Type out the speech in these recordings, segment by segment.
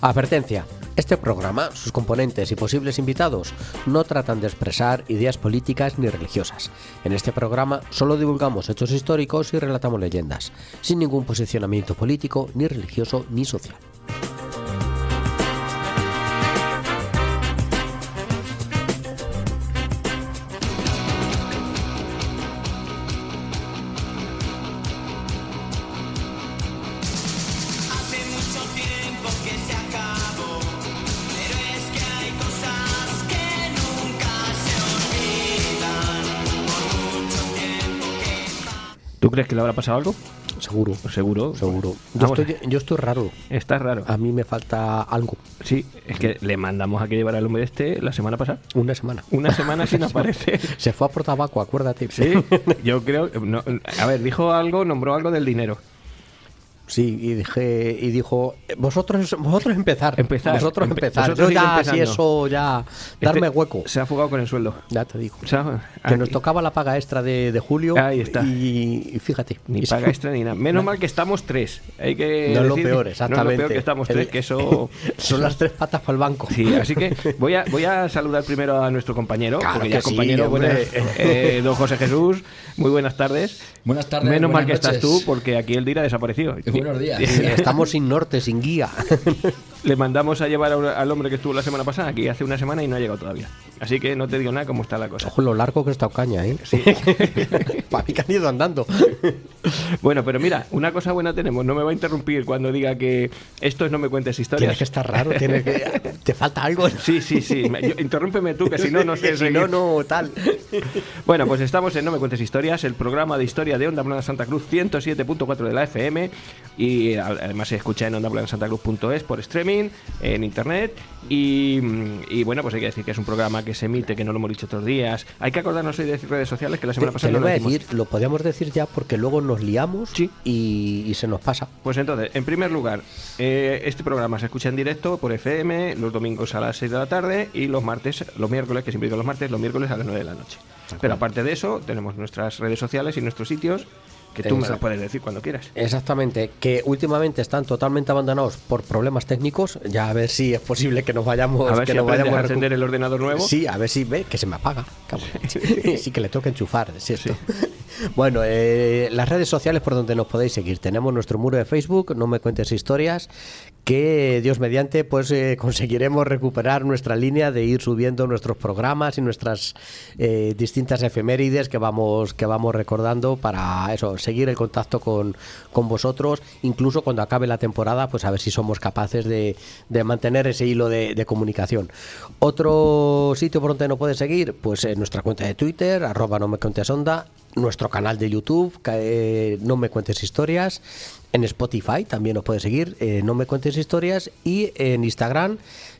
Advertencia. Este programa, sus componentes y posibles invitados no tratan de expresar ideas políticas ni religiosas. En este programa solo divulgamos hechos históricos y relatamos leyendas, sin ningún posicionamiento político, ni religioso, ni social. ¿Tú crees que le habrá pasado algo? Seguro. Seguro. Yo estoy raro. Estás raro. A mí me falta algo. Sí, es que le mandamos a que llevara el hombre la semana pasada. Una semana. Una semana sin aparecer. Se fue a por tabaco, acuérdate. Sí, yo creo... No, a ver, nombró algo del dinero. Sí, y dijo, vosotros empezar. Vosotros empezar. Vosotros Yo ya, empezando. si eso, ya, darme hueco. Se ha fugado con el sueldo. Ya te digo. O sea, que nos tocaba la paga extra de julio. Ahí está. Y fíjate. Ni paga extra ni nada. Menos mal que estamos tres. Hay que no es lo decir, peor, exactamente. No es lo peor que estamos tres, que eso... Son las tres patas para el banco. Sí, así que voy a saludar primero a nuestro compañero. Claro porque que ya sí, compañero, don José Jesús. Muy buenas tardes. Buenas tardes. Menos mal que noches. estás tú, porque aquí el Dira desapareció. Buenos días. Estamos sin norte, sin guía. Le mandamos a llevar al hombre que estuvo la semana pasada, aquí hace una semana, y no ha llegado todavía. Así que no te digo nada cómo está la cosa. Ojo, lo largo que está Ocaña, ¿eh? Sí. Para mí que han ido andando. Bueno, pero mira, una cosa buena tenemos. No me va a interrumpir cuando diga que esto es No me cuentes historias. Tienes que estar raro, te falta algo. Sí. Interrúmpeme tú, que si no, no sé Si seguir. no, tal. Bueno, pues estamos en No me cuentes historias, el programa de historia de Onda Plana Santa Cruz 107.4 de la FM, y además se escucha en ondaplanasantacruz.es por streaming, en internet, y bueno, pues hay que decir que es un programa que se emite, que no lo hemos dicho otros días. Hay que acordarnos hoy de redes sociales, que la semana pasada te lo no voy a decimos. decir, lo podíamos decir ya porque luego nos liamos. Sí. y se nos pasa. Pues entonces, en primer lugar, este programa se escucha en directo por FM los domingos a las 6 de la tarde y los miércoles, que siempre digo los miércoles a las 9 de la noche. Pero aparte de eso, tenemos nuestras redes sociales y nuestros sitios, que tú me las puedes decir cuando quieras. Exactamente, que últimamente están totalmente abandonados por problemas técnicos. Ya a ver si es posible que nos vayamos, A ver que si nos aprendes vayamos a encender el ordenador nuevo. Sí, a ver si ve que se me apaga. Sí, que le tengo que enchufar, es esto. Sí. Bueno, las redes sociales por donde nos podéis seguir. Tenemos nuestro muro de Facebook, No me cuentes historias, que Dios mediante pues conseguiremos recuperar nuestra línea de ir subiendo nuestros programas y nuestras distintas efemérides que vamos recordando, para eso, seguir el contacto con vosotros, incluso cuando acabe la temporada, pues a ver si somos capaces de mantener ese hilo de comunicación. Otro sitio por donde nos puedes seguir, pues en nuestra cuenta de Twitter, @nomecuentesonda, nuestro canal de YouTube, No me cuentes historias. En Spotify también nos puedes seguir, No me cuentes historias, y en Instagram,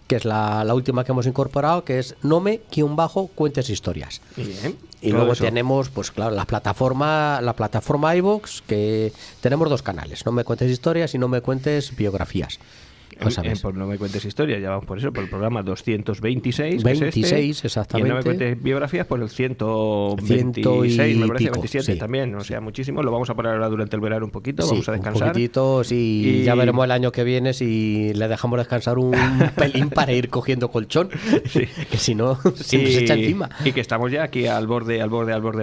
que es la última que hemos incorporado, que es nome_cuentes historias. Bien. Y luego tenemos, pues claro, la plataforma iVoox, que tenemos dos canales, No me cuentes historias y No me cuentes biografías. Por No me cuentes historias, ya vamos por eso, por el programa 226, 26, exactamente. Y en No me cuentes biografías, por el 126, me parece, pico, 27 sí. también, o sea, muchísimo. Lo vamos a parar ahora durante el verano un poquito, Sí, vamos a descansar. un poquitito, sí, y ya veremos el año que viene si le dejamos descansar un pelín para ir cogiendo colchón, Sí. que si no se nos echa encima. Y que estamos ya aquí al borde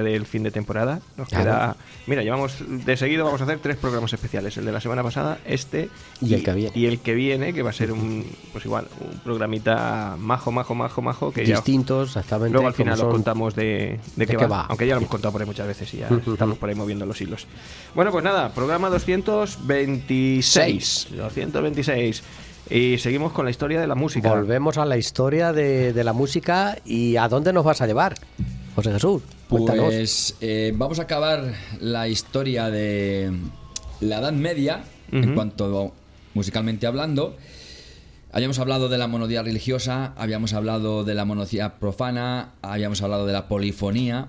del fin de temporada. Nos queda... Mira, de seguido vamos a hacer 3 programas especiales, el de la semana pasada, y el que viene. Y el que viene, que va a ser un programita majo, que distintos, exactamente. luego al final como os son. contamos de qué va, aunque ya lo hemos contado por ahí muchas veces y ya estamos por ahí moviendo los hilos. Bueno, pues nada, programa 226. Y seguimos con la historia de la música. Volvemos a la historia de la música. ¿Y a dónde nos vas a llevar, José Jesús? Cuéntanos. Pues vamos a acabar la historia de la Edad Media, en cuanto musicalmente hablando. Habíamos hablado de la monodía religiosa, habíamos hablado de la monodía profana, habíamos hablado de la polifonía,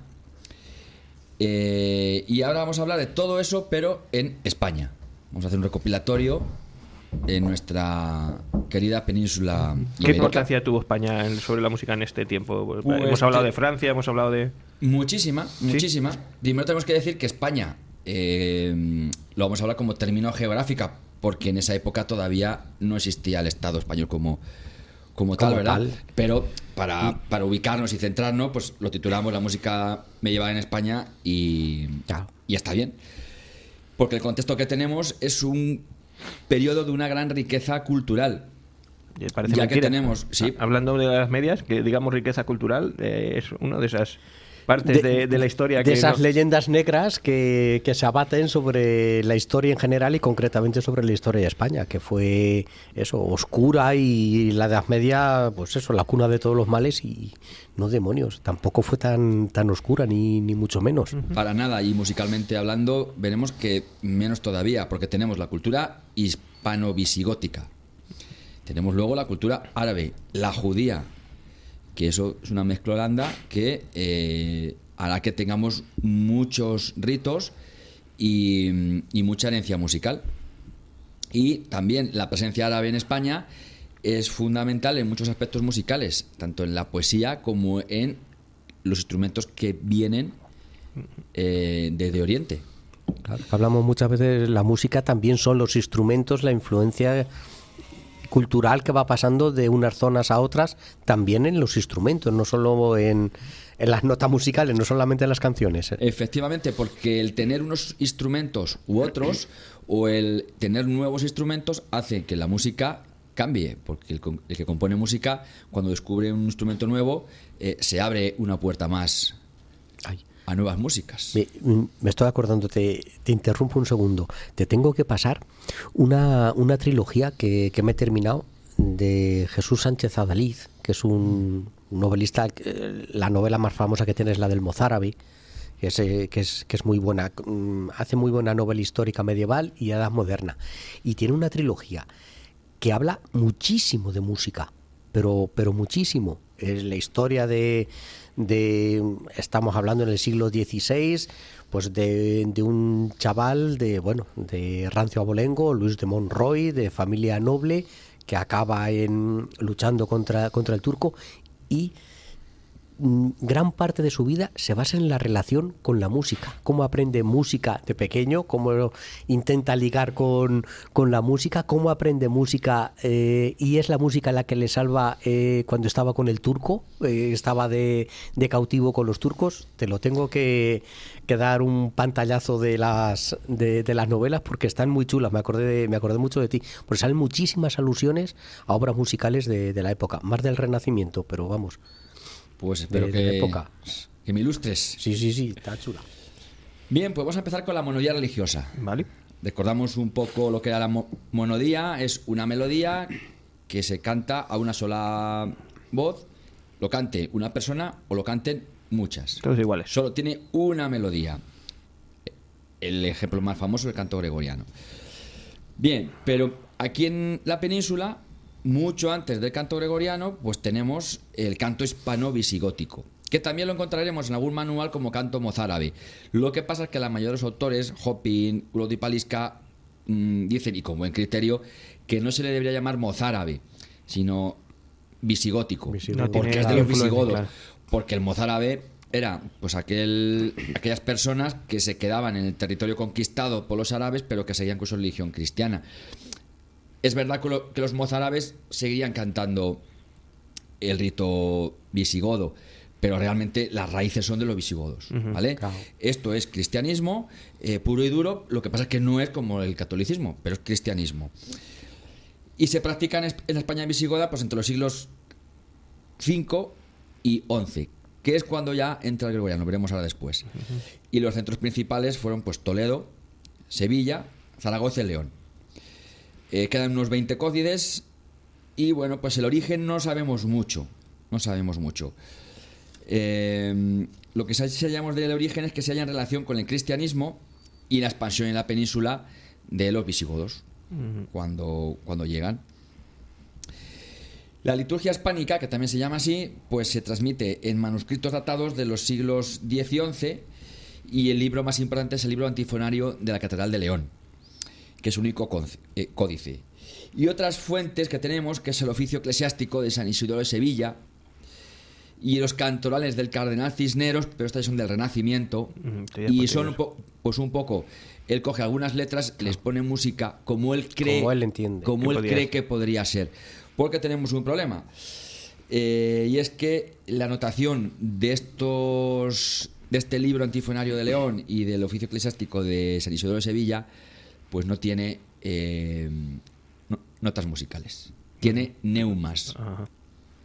y ahora vamos a hablar de todo eso, pero en España. Vamos a hacer un recopilatorio en nuestra querida península ¿Qué ibérica. importancia tuvo España sobre la música en este tiempo? Pues hemos hablado de Francia, hemos hablado de... Muchísima. Primero tenemos que decir que España, lo vamos a hablar como término geográfica, porque en esa época todavía no existía el Estado español como tal, ¿verdad? tal. Pero para ubicarnos y centrarnos, pues lo titulamos La música medieval en España y está bien. Porque el contexto que tenemos es un periodo de una gran riqueza cultural. Parece ya mentira. que tenemos, sí. Hablando de las medias, que digamos riqueza cultural, es una de esas partes de la historia de esas leyendas negras que se abaten sobre la historia en general y concretamente sobre la historia de España, que fue eso, oscura, y la Edad Media, pues eso, la cuna de todos los males, y no demonios, tampoco fue tan oscura ni mucho menos. Para nada, y musicalmente hablando veremos que menos todavía, porque tenemos la cultura hispano-visigótica, tenemos luego la cultura árabe, la judía, que eso es una mezclolanda que hará que tengamos muchos ritos y mucha herencia musical. Y también la presencia árabe en España es fundamental en muchos aspectos musicales, tanto en la poesía como en los instrumentos que vienen de Oriente. Claro, hablamos muchas veces, la música también son los instrumentos, la influencia cultural que va pasando de unas zonas a otras, también en los instrumentos, no solo en las notas musicales, no solamente en las canciones. Efectivamente, porque el tener unos instrumentos u otros, o el tener nuevos instrumentos, hace que la música cambie, porque el que compone música, cuando descubre un instrumento nuevo, se abre una puerta más a nuevas músicas. Me estoy acordando, te interrumpo un segundo. Te tengo que pasar una trilogía que me he terminado, de Jesús Sánchez Adalid, que es un novelista. La novela más famosa que tiene es la del Mozárabe, que es muy buena. Hace muy buena novela histórica medieval y edad moderna. Y tiene una trilogía que habla muchísimo de música, pero muchísimo. Es la historia de estamos hablando en el siglo XVI, pues de un chaval de rancio abolengo, Luis de Monroy, de familia noble, que acaba luchando contra el turco, y gran parte de su vida se basa en la relación con la música, cómo aprende música de pequeño, cómo intenta ligar con la música, cómo aprende música, y es la música la que le salva cuando estaba con el turco, estaba de cautivo con los turcos. Te lo tengo que dar un pantallazo de las novelas, porque están muy chulas. Me acordé mucho de ti, porque salen muchísimas alusiones a obras musicales de la época, más del Renacimiento, pero vamos. Pues espero que me ilustres. Sí, está chula. Bien, pues vamos a empezar con la monodía religiosa. Vale. Recordamos un poco lo que era la monodía. Es una melodía que se canta a una sola voz, lo cante una persona o lo canten muchas. Todos iguales. Solo tiene una melodía. El ejemplo más famoso es el canto gregoriano. Bien, pero aquí en la península, mucho antes del canto gregoriano, pues tenemos el canto hispano-visigótico, que también lo encontraremos en algún manual como canto mozárabe. Lo que pasa es que los mayores autores, Hopin, Ulloa y Palisca, dicen, y con buen criterio, que no se le debería llamar mozárabe, sino visigótico, porque es de los visigodos. Claro. Porque el mozárabe era pues aquellas personas que se quedaban en el territorio conquistado por los árabes, pero que seguían con su religión cristiana. Es verdad que los mozárabes seguirían cantando el rito visigodo, pero realmente las raíces son de los visigodos, ¿vale? Claro. Esto es cristianismo puro y duro, lo que pasa es que no es como el catolicismo, pero es cristianismo. Y se practica en España visigoda pues entre los siglos V y XI, que es cuando ya entra el gregoriano, veremos ahora después. Y los centros principales fueron pues Toledo, Sevilla, Zaragoza y León. Quedan unos 20 códices y bueno, pues el origen no sabemos mucho. Lo que sí hallamos del origen es que se halla en relación con el cristianismo y la expansión en la península de los visigodos cuando llegan. La liturgia hispánica, que también se llama así, pues se transmite en manuscritos datados de los siglos X y XI, y el libro más importante es el libro antifonario de la Catedral de León, que es un único códice. Y otras fuentes que tenemos, que es el oficio eclesiástico de San Isidoro de Sevilla y los cantorales del Cardenal Cisneros, pero estas son del Renacimiento, y son un poco él coge algunas letras, les pone música como él cree, Como él entiende. como él podría cree ser. que podría ser. Porque tenemos un problema. Y es que la notación de este libro antifonario de León y del oficio eclesiástico de San Isidoro de Sevilla, pues no tiene notas musicales. Tiene neumas. Ajá.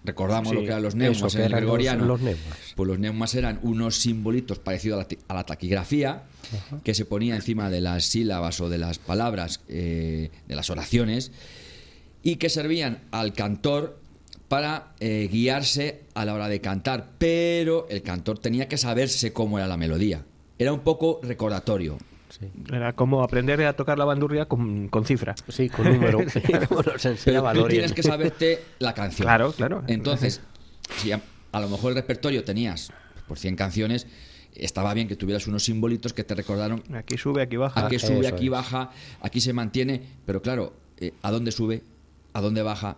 Recordamos Sí, lo que eran los eso, neumas que en el eran gregoriano. los neumas. Pues los neumas eran unos simbolitos parecidos a la taquigrafía, que se ponía encima de las sílabas o de las palabras de las oraciones, y que servían al cantor para guiarse a la hora de cantar, pero el cantor tenía que saberse cómo era la melodía. Era un poco recordatorio. Sí. Era como aprender a tocar la bandurria con cifra. Sí, con número. Como nos Pero enseñaba tú Lorien. tienes que saberte la canción. Claro, claro. Entonces, si a lo mejor el repertorio tenías por 100 canciones, estaba bien que tuvieras unos simbolitos que te recordaron Aquí sube, aquí baja. aquí sube, eso aquí es. baja, aquí se mantiene, pero claro, ¿a dónde sube? ¿A dónde baja?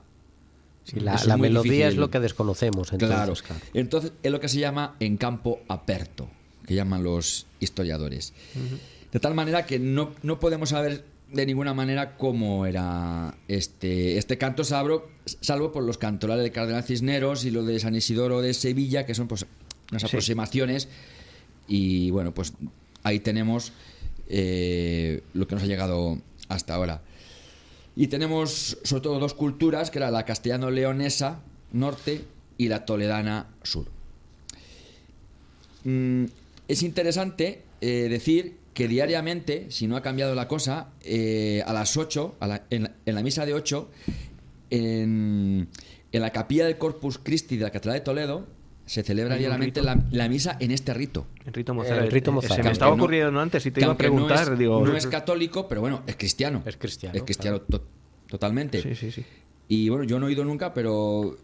Sí, Eso la es la muy melodía difícil. es lo que desconocemos. Claro. Entonces, claro. Entonces es lo que se llama en campo aperto, que llaman los historiadores. De tal manera que no podemos saber de ninguna manera cómo era este canto, salvo por los cantorales de Cardenal Cisneros y lo de San Isidoro de Sevilla, que son pues unas aproximaciones. Y bueno, pues ahí tenemos lo que nos ha llegado hasta ahora. Y tenemos sobre todo dos culturas, que era la castellano-leonesa norte y la toledana sur. Es interesante decir que diariamente, si no ha cambiado la cosa, a las 8, en la misa de 8, en la capilla del Corpus Christi de la Catedral de Toledo, se celebra Hay un diariamente rito. la misa en este rito. El rito mozárabe. El rito mozárabe. Se me estaba Que no- ocurriendo antes y te que iba a aunque preguntar. no es, digo, no es católico, pero bueno, es cristiano. Es cristiano, Es cristiano totalmente. Sí, sí, sí. Y bueno, yo no he ido nunca, pero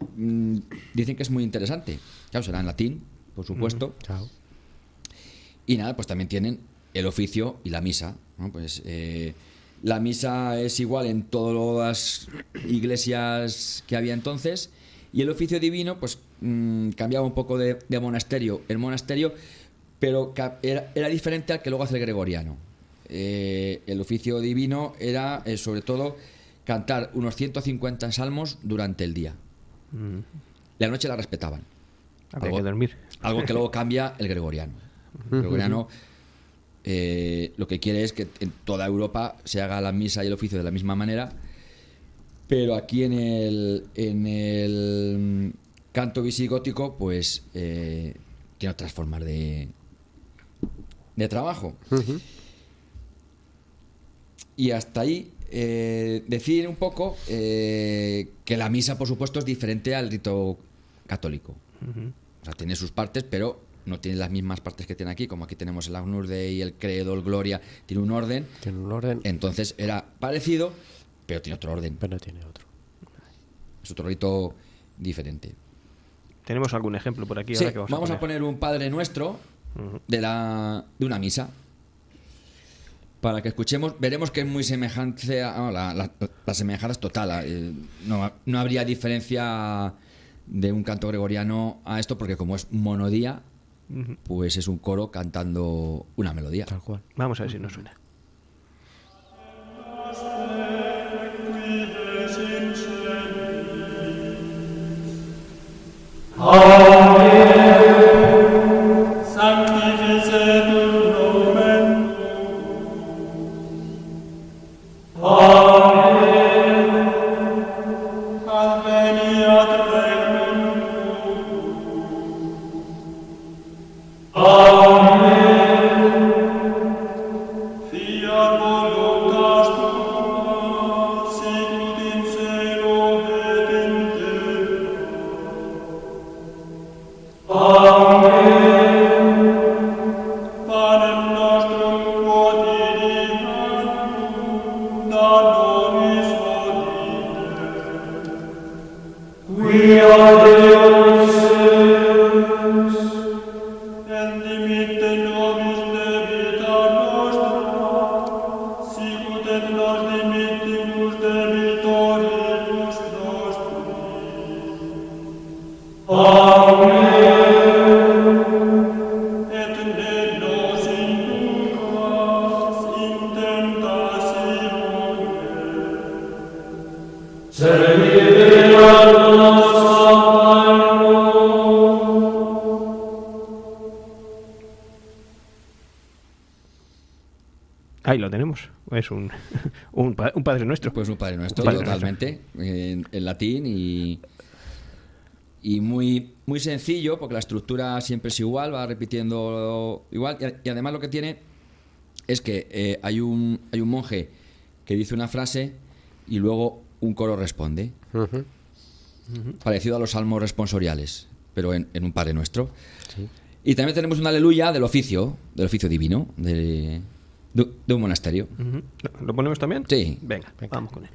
dicen que es muy interesante. Claro, será en latín, por supuesto. Chao. Y nada, pues también tienen el oficio y la misa, ¿no? Pues la misa es igual en todas las iglesias que había entonces, y el oficio divino pues cambiaba un poco de monasterio en monasterio, pero era diferente al que luego hace el gregoriano. El oficio divino era sobre todo cantar unos 150 salmos durante el día. La noche la respetaban. Habría que dormir. Algo que luego cambia el gregoriano. El gregoriano lo que quiere es que en toda Europa se haga la misa y el oficio de la misma manera, pero aquí en el canto visigótico pues tiene otras formas de trabajo. Y hasta ahí decir un poco que la misa, por supuesto, es diferente al rito católico. O sea, tiene sus partes, pero no tiene las mismas partes que tiene aquí. Como aquí tenemos el Agnus Dei, el Credo, el Gloria, tiene un orden. Tiene un orden, Entonces era parecido, pero tiene otro orden. pero no tiene otro. Es otro rito diferente. ¿Tenemos algún ejemplo por aquí? Sí, Ahora que vamos a poner un Padre Nuestro de una misa. Para que escuchemos, veremos que es muy semejante la semejanza es total. No habría diferencia de un canto gregoriano a esto, porque como es monodía, pues es un coro cantando una melodía. Tal cual. Vamos a ver si nos suena. Sanctificetur nomen adveniat regnum fiat voluntas tua sicut in cielo et in panem nostrum quotidianum da nobis hodie, quia Deus et dimitte nobis debita nostra, sicut et nos dimittimus debitoribus nostris. Et ne nos inducas in Ahí lo tenemos. Es un Padre Nuestro. Pues un Padre Nuestro, Padre totalmente, en latín y muy, muy sencillo, porque la estructura siempre es igual, va repitiendo igual, y además lo que tiene es que hay un monje que dice una frase y luego un coro responde, parecido a los salmos responsoriales, pero en un Padre Nuestro. Sí. Y también tenemos un aleluya del oficio divino, de un monasterio. Ujú. ¿Lo ponemos también? Sí. Venga, vamos con él.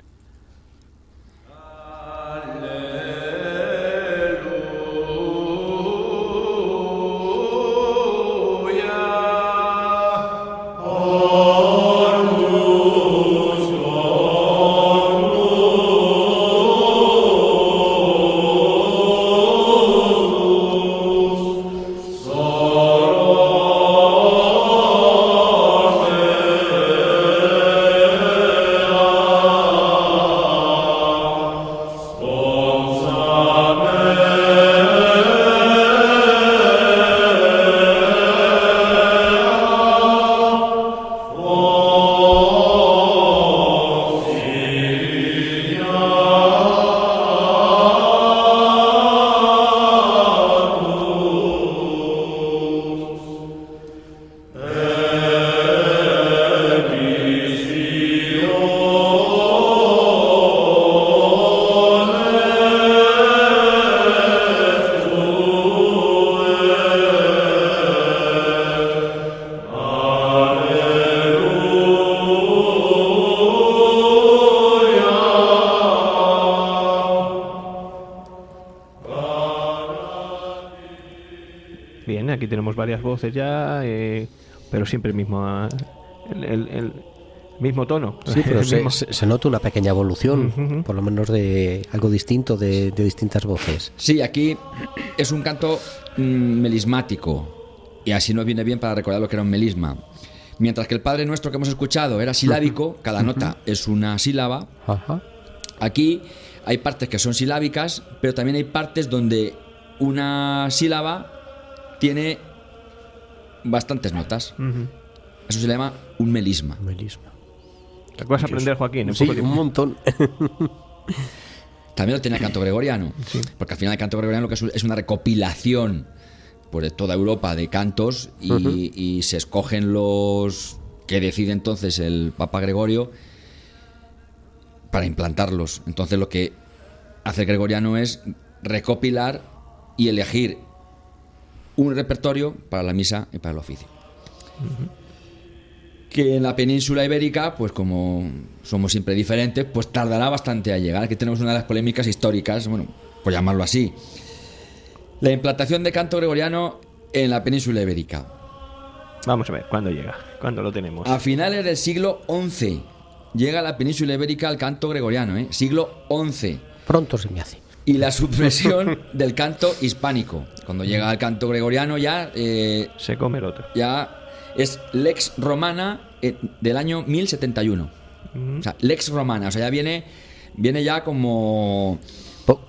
Bien, aquí tenemos varias voces ya, pero siempre el mismo, el mismo tono. Sí, pero El mismo- se nota una pequeña evolución, Ujú. por lo menos de algo distinto de distintas voces. Sí, aquí es un canto melismático, y así nos viene bien para recordar lo que era un melisma. Mientras que el Padre Nuestro que hemos escuchado era silábico, cada nota es una sílaba, Ajá. aquí hay partes que son silábicas, pero también hay partes donde una sílaba tiene bastantes notas. Ujú. Eso se le llama un melisma. Melisma. Te vas a aprender, Joaquín, en Sí, poco un tiempo. montón. También lo tiene el canto gregoriano, porque al final el canto gregoriano lo que es una recopilación pues, de toda Europa de cantos y se escogen los que decide entonces el Papa Gregorio para implantarlos. Entonces lo que hace el gregoriano es recopilar y elegir un repertorio para la misa y para el oficio. Que en la península ibérica, pues como somos siempre diferentes, pues tardará bastante a llegar. Aquí tenemos una de las polémicas históricas, bueno, por llamarlo así. La implantación de canto gregoriano en la península ibérica. Vamos a ver, ¿cuándo llega? ¿Cuándo lo tenemos? A finales del siglo XI llega a la península ibérica el canto gregoriano, siglo XI. Pronto se me hace. Y la supresión del canto hispánico. Cuando llega el canto gregoriano ya... Se come el otro. ya es Lex Romana del año 1071. O sea, Lex Romana, o sea, ya viene ya como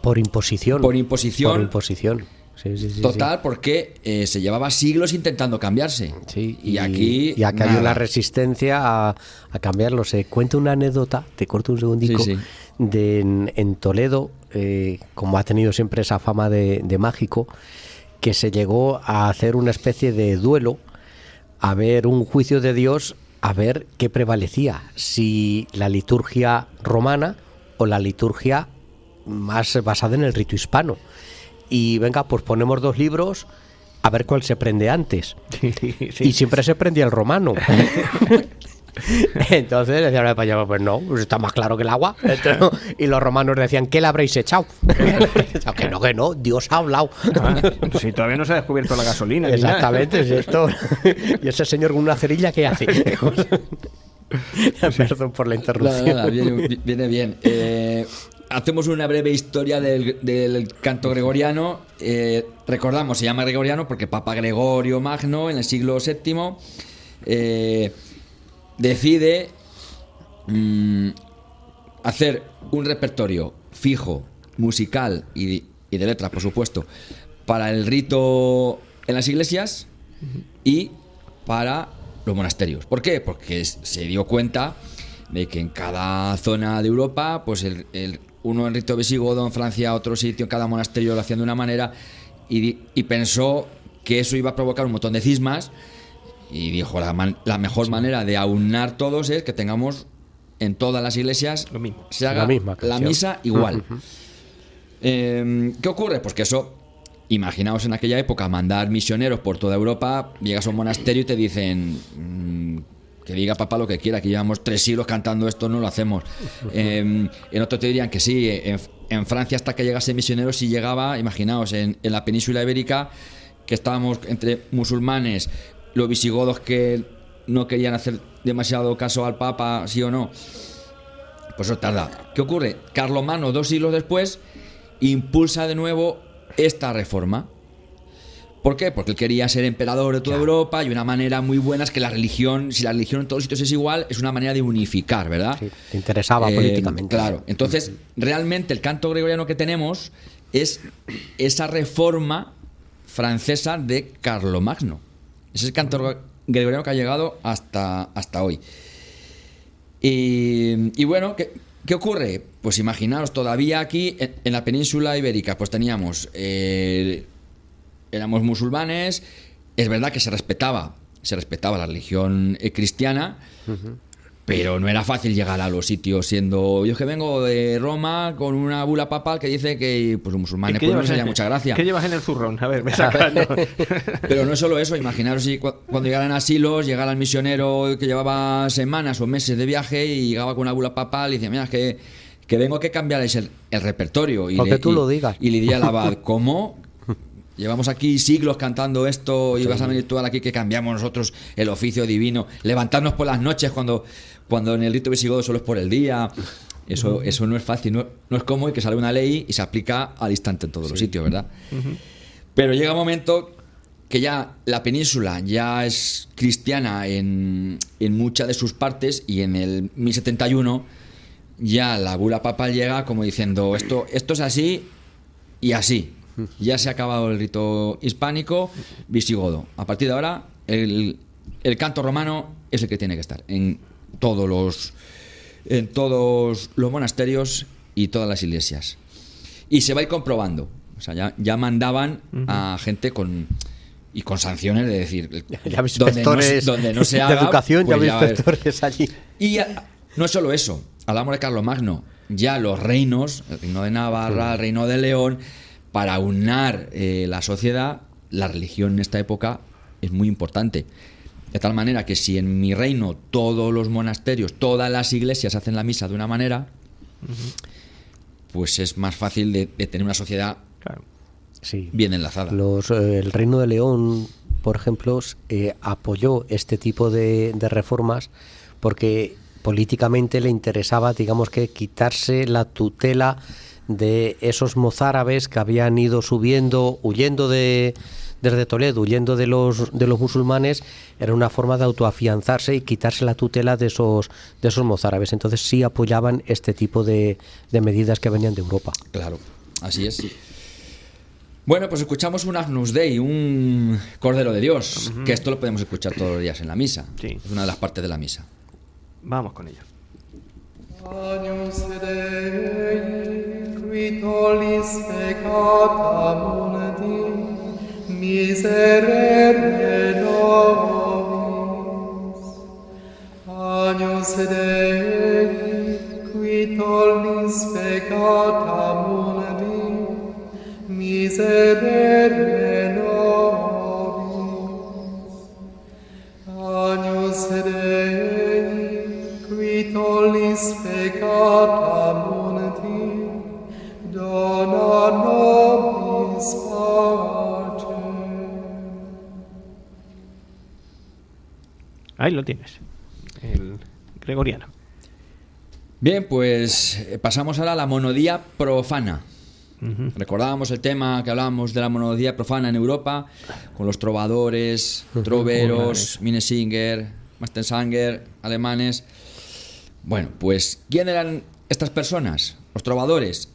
Por imposición. Por imposición. Por imposición. Sí, sí, sí, total, porque se llevaba siglos intentando cambiarse. Sí, y aquí hay nada. una resistencia a cambiarlo. Se cuenta una anécdota, te corto un segundico, Sí, sí. de en Toledo, como ha tenido siempre esa fama de mágico, que se llegó a hacer una especie de duelo, a ver un juicio de Dios, a ver qué prevalecía, si la liturgia romana o la liturgia más basada en el rito hispano. Y venga, pues ponemos dos libros a ver cuál se prende antes. Y siempre se prendía el romano. Entonces decían los españoles, pues no, pues está más claro que el agua. Entonces, no. Y los romanos decían, ¿qué le habréis echado? que no, Dios ha hablado. Si todavía no se ha descubierto la gasolina. ni nada. Exactamente, es esto. Y ese señor con una cerilla, ¿qué hace? Perdón por la interrupción. Nada, viene bien. Hacemos una breve historia del canto gregoriano. Recordamos, se llama gregoriano porque Papa Gregorio Magno en el siglo VII decide hacer un repertorio fijo, musical y de letras, por supuesto, para el rito en las iglesias y para los monasterios. ¿Por qué? Porque se dio cuenta de que en cada zona de Europa, pues uno en rito visigodo, en Francia otro sitio, en cada monasterio lo hacían de una manera, y pensó que eso iba a provocar un montón de cismas, y dijo, la mejor manera de aunar todos es que tengamos en todas las iglesias Lo mismo. se haga La misma la canción. misa igual. ¿Qué ocurre? Pues que eso, imaginaos en aquella época mandar misioneros por toda Europa, llegas a un monasterio y te dicen que diga papá lo que quiera, que llevamos 3 siglos cantando esto, no lo hacemos. En otro te dirían que sí. En Francia, hasta que llegase misioneros, sí llegaba, imaginaos, en la península ibérica, que estábamos entre musulmanes, los visigodos que no querían hacer demasiado caso al papa, sí o no, pues eso tarda. ¿Qué ocurre? Carlomagno, 2 siglos después, impulsa de nuevo esta reforma. ¿Por qué? Porque él quería ser emperador de toda Europa, y una manera muy buena es que la religión, si la religión en todos los sitios es igual, es una manera de unificar, ¿verdad? Sí, te interesaba políticamente. Claro. Entonces, realmente el canto gregoriano que tenemos es esa reforma francesa de Carlomagno. Es el canto gregoriano que ha llegado hasta hoy. Y bueno, ¿qué ocurre? Pues imaginaos, todavía aquí en la península ibérica, pues teníamos, éramos musulmanes. Es verdad que se respetaba la religión cristiana, pero no era fácil llegar a los sitios siendo, yo que vengo de Roma con una bula papal que dice que pues los musulmanes pues no les haría mucha gracia. ¿Qué llevas en el zurrón? A ver, me sacas. ¿No? Pero no es solo eso, imaginaros si cuando llegaran asilos, llegara el misionero que llevaba semanas o meses de viaje y llegaba con una bula papal y decía, mira, que vengo que cambiarais el repertorio. Y Porque tú lo digas. Y le diría al abad, ¿cómo? Llevamos aquí siglos cantando esto y vas a venir tú aquí que cambiamos nosotros el oficio divino, levantarnos por las noches cuando en el rito visigodo solo es por el día. Eso no es fácil, no es como que sale una ley y se aplica al instante en todos los sitios, ¿verdad? Pero llega un momento que ya la península ya es cristiana en muchas de sus partes, y en el 1071 ya la bula papal llega como diciendo esto es así y así. Ya se ha acabado el rito hispánico visigodo. A partir de ahora, el canto romano es el que tiene que estar en todos los monasterios y todas las iglesias. Y se va a ir comprobando. O sea, ya mandaban a gente con sanciones de decir, Ya ves inspectores donde no se de haga, educación, pues ya ves inspectores allí. Y no es solo eso. Hablamos de Carlomagno. Ya los reinos, el reino de Navarra, el reino de León, para unar la sociedad, la religión en esta época es muy importante. De tal manera que si en mi reino todos los monasterios, todas las iglesias hacen la misa de una manera, pues es más fácil de tener una sociedad Sí. bien enlazada. El Reino de León, por ejemplo, apoyó este tipo de reformas porque políticamente le interesaba, digamos, que quitarse la tutela de esos mozárabes que habían ido subiendo, huyendo desde Toledo, huyendo de los musulmanes. Era una forma de autoafianzarse y quitarse la tutela de esos mozárabes. Entonces sí apoyaban este tipo de medidas que venían de Europa. Claro, así es. Bueno, pues escuchamos un Agnus Dei, un Cordero de Dios, que esto lo podemos escuchar todos los días en la misa. Sí. Es una de las partes de la misa. Vamos con ello. Agnus Dei, qui tollis peccata mundi, miserere nobis. Agnus Dei, qui tollis peccata mundi, miserere nobis. Agnus Dei, qui tollis peccata mundi, dona nobis pacem. Ahí lo tienes. El gregoriano. Bien, pues pasamos ahora a la monodía profana. Recordábamos el tema que hablábamos de la monodía profana en Europa, con los trovadores, troveros, Minnesänger, Mastensanger, alemanes. Bueno, pues ¿quién eran estas personas, los trovadores,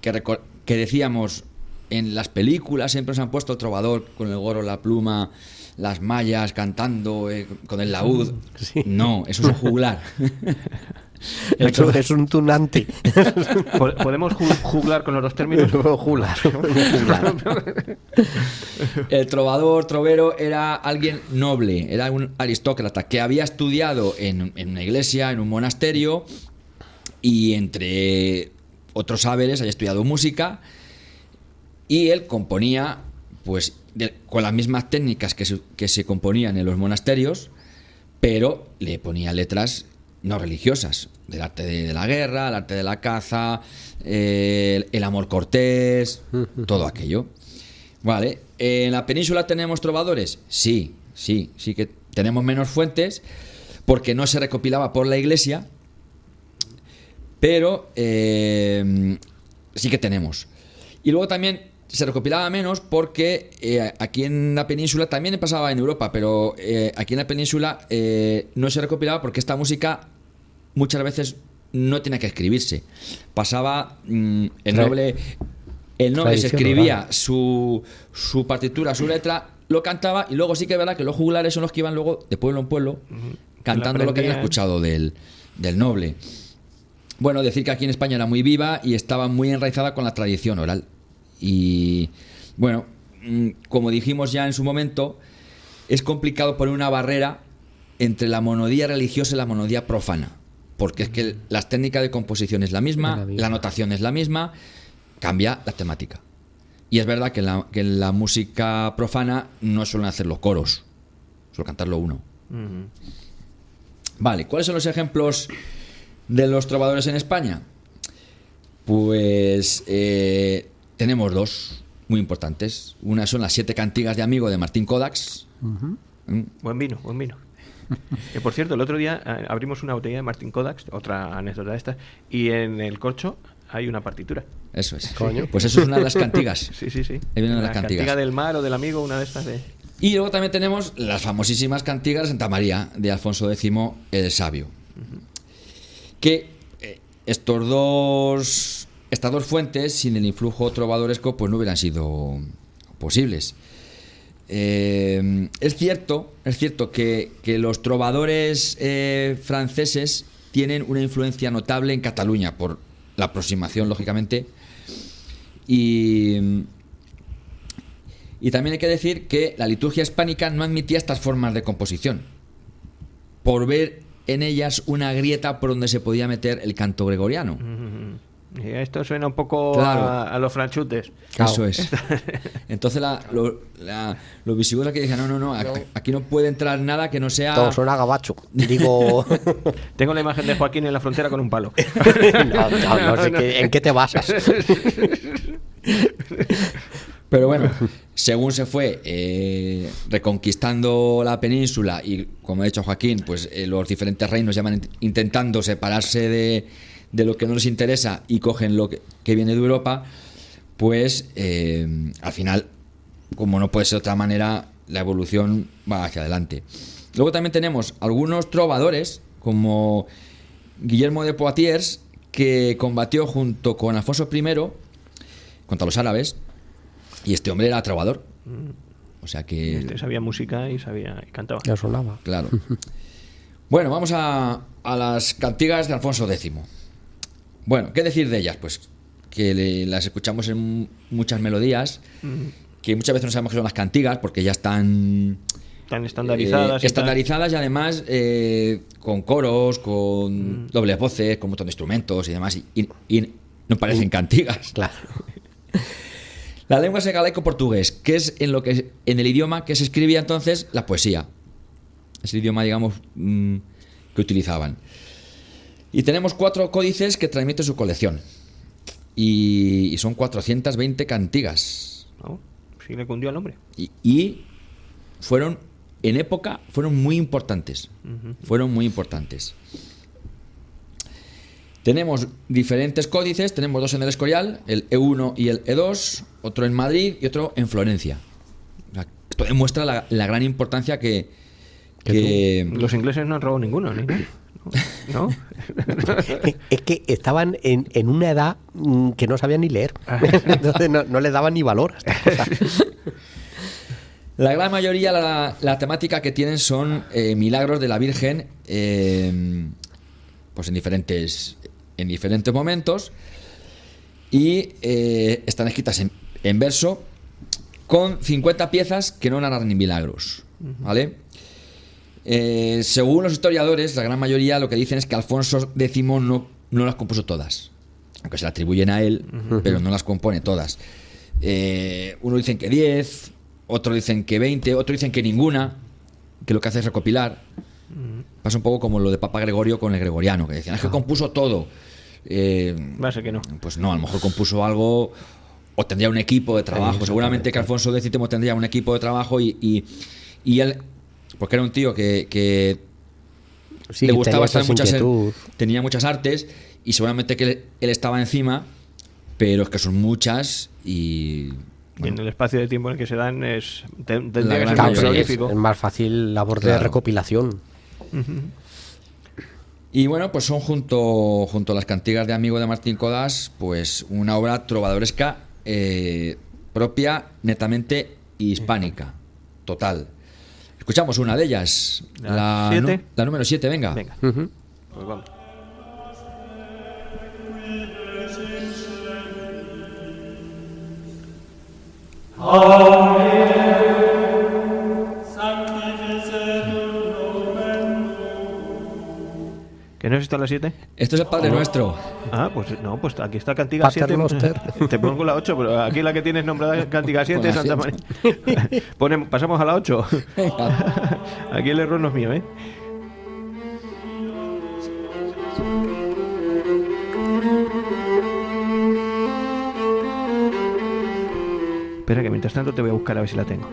que decíamos en las películas, siempre se han puesto el trovador con el gorro, la pluma, las mallas, cantando con el laúd. Sí. No, eso es un juglar. Es un tunanti. ¿Podemos juglar con los dos términos? Jular. El trovador, trovero, era alguien noble, era un aristócrata que había estudiado en una iglesia, en un monasterio, y entre otros saberes había estudiado música, y él componía pues con las mismas técnicas que se componían en los monasterios, pero le ponía letras no religiosas, del arte de la guerra, el arte de la caza, el amor cortés, todo aquello. Vale, ¿en la península tenemos trovadores? Sí que tenemos menos fuentes, porque no se recopilaba por la iglesia, pero sí que tenemos. Y luego también se recopilaba menos porque aquí en la península, también pasaba en Europa, pero aquí en la península no se recopilaba porque esta música muchas veces no tenía que escribirse. Pasaba el noble se escribía su partitura, su letra, lo cantaba, y luego sí que es verdad que los juglares son los que iban luego de pueblo en pueblo cantando lo que habían escuchado del noble. Bueno, decir que aquí en España era muy viva y estaba muy enraizada con la tradición oral. Y bueno, como dijimos ya en su momento, es complicado poner una barrera entre la monodía religiosa y la monodía profana, porque es que las técnicas de composición es la misma, la notación es la misma, cambia la temática. Y es verdad que en la música profana no suelen hacer los coros, suele cantarlo uno. Vale, ¿cuáles son los ejemplos de los trovadores en España? Pues tenemos dos muy importantes. Una son las 7 cantigas de amigo de Martín Kodax. Buen vino. Que por cierto, el otro día abrimos una botella de Martín Kodax, otra anécdota de estas, y en el corcho hay una partitura. Eso es. Coño. Pues eso es una de las cantigas. Sí. Hay una de las La cantigas. cantiga del mar o del amigo, una de estas de... Y luego también tenemos las famosísimas cantigas de Santa María de Alfonso X el Sabio. Que estas dos fuentes, sin el influjo trovadoresco, pues no hubieran sido posibles. Es cierto que los trovadores franceses tienen una influencia notable en Cataluña por la aproximación, lógicamente, y también hay que decir que la liturgia hispánica no admitía estas formas de composición, por ver en ellas una grieta por donde se podía meter el canto gregoriano. Y esto suena un poco claro. a los franchutes. Eso es. Entonces los visigodos aquí decían, no, aquí no puede entrar nada que no sea... Todo suena gabacho. Digo... Tengo la imagen de Joaquín en la frontera con un palo. no sé en qué te basas. Pero bueno, según se fue reconquistando la península y, como ha dicho Joaquín, pues los diferentes reinos ya van intentando separarse de lo que no les interesa y cogen lo que viene de Europa, pues al final, como no puede ser de otra manera, la evolución va hacia adelante. Luego también tenemos algunos trovadores, como Guillermo de Poitiers, que combatió junto con Alfonso I contra los árabes, y este hombre era trovador. O sea que... Este sabía música y cantaba. Ya sonaba. Claro. Bueno, vamos a las cantigas de Alfonso X. Bueno, ¿qué decir de ellas? Pues que las escuchamos en muchas melodías, que muchas veces no sabemos qué son las cantigas porque ya están estandarizadas. Y además con coros, con dobles voces, con un montón de instrumentos y demás, y no parecen cantigas. Claro. La lengua es el galaico-portugués, que es en el idioma que se escribía entonces la poesía. Es el idioma, digamos, que utilizaban. Y tenemos 4 códices que transmiten su colección. Y son 420 cantigas. Oh, sí le cundió al hombre. Y fueron, en época, fueron muy importantes. Fueron muy importantes. Tenemos diferentes códices. Tenemos 2 en el Escorial, el E1 y el E2, otro en Madrid y otro en Florencia. Esto demuestra la gran importancia que Los ingleses no han robado ninguno, ¿no? ¿no? Es que estaban en una edad que no sabían ni leer. Entonces no les daban ni valor a estas cosas. La gran mayoría, la temática que tienen son milagros de la Virgen, pues en diferentes momentos, y están escritas en verso, con 50 piezas que no narran ni milagros, ¿vale? Según los historiadores, la gran mayoría lo que dicen es que Alfonso X no las compuso todas, aunque se le atribuyen a él, pero no las compone todas. Uno dicen que 10, otros dicen que 20, otros dicen que ninguna, que lo que hace es recopilar. Pasa un poco como lo de Papa Gregorio con el gregoriano, que decían, es que compuso todo. Va a ser que no. Pues no, a lo mejor compuso algo, o tendría un equipo de trabajo. Seguramente que Alfonso X tendría un equipo de trabajo y él, porque era un tío que Sí, le gustaba estar inquietud. tenía muchas artes, y seguramente que él estaba encima, pero es que son muchas y Y en el espacio de tiempo en el que se dan tendría que gran ser muy Claro, mayoría. prolífico. es más fácil labor de Claro. recopilación. Y bueno, pues son junto a las cantigas de Amigo de Martín Codás, pues una obra trovadoresca propia, netamente hispánica, total. Escuchamos una de ellas, ¿La 7? la número 7, venga. Venga, Ujú. pues vamos. ¿Que no es esta la 7? Esto es el Padre Nuestro. Ah, pues no, pues aquí está Cantiga 7. Pater Noster. Te pongo la 8, pero aquí la que tienes nombrada es Cantiga 7, Pon la Santa María. Pasamos a la 8. Venga. Aquí el error no es mío, ¿eh? Espera, que mientras tanto te voy a buscar a ver si la tengo.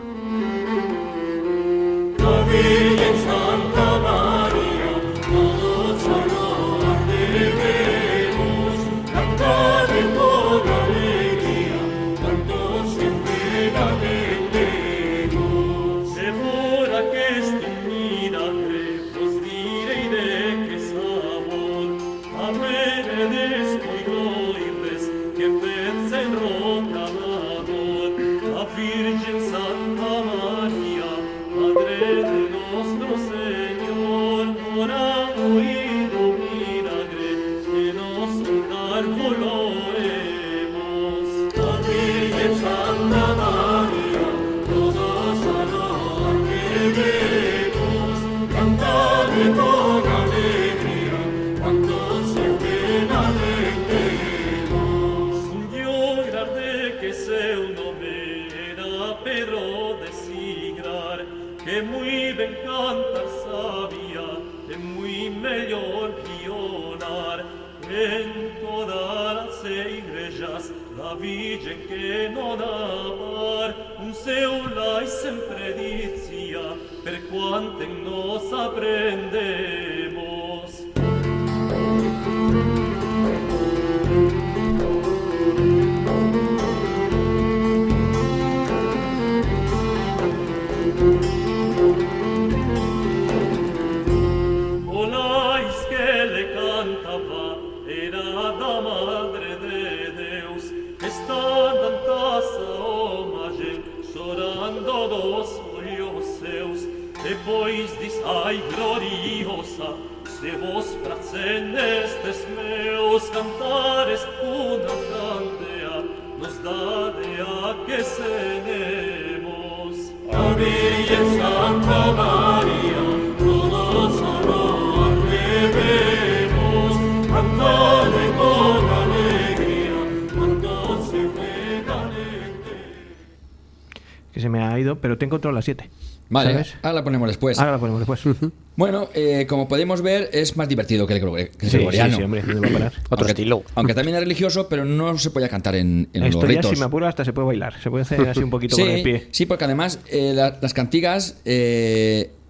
Que se me ha ido, pero te he encontrado la 7. Vale, ¿sabes? ahora la ponemos después. Ahora la ponemos después. Bueno, como podemos ver, es más divertido que el Sí, gregoriano. sí, hombre, no va a parar. Otro estilo. Aunque también es religioso, pero no se podía cantar en los Esto ya, ritos. si me apuro, hasta se puede bailar. Se puede hacer así un poquito con el pie. Sí, porque además las cantigas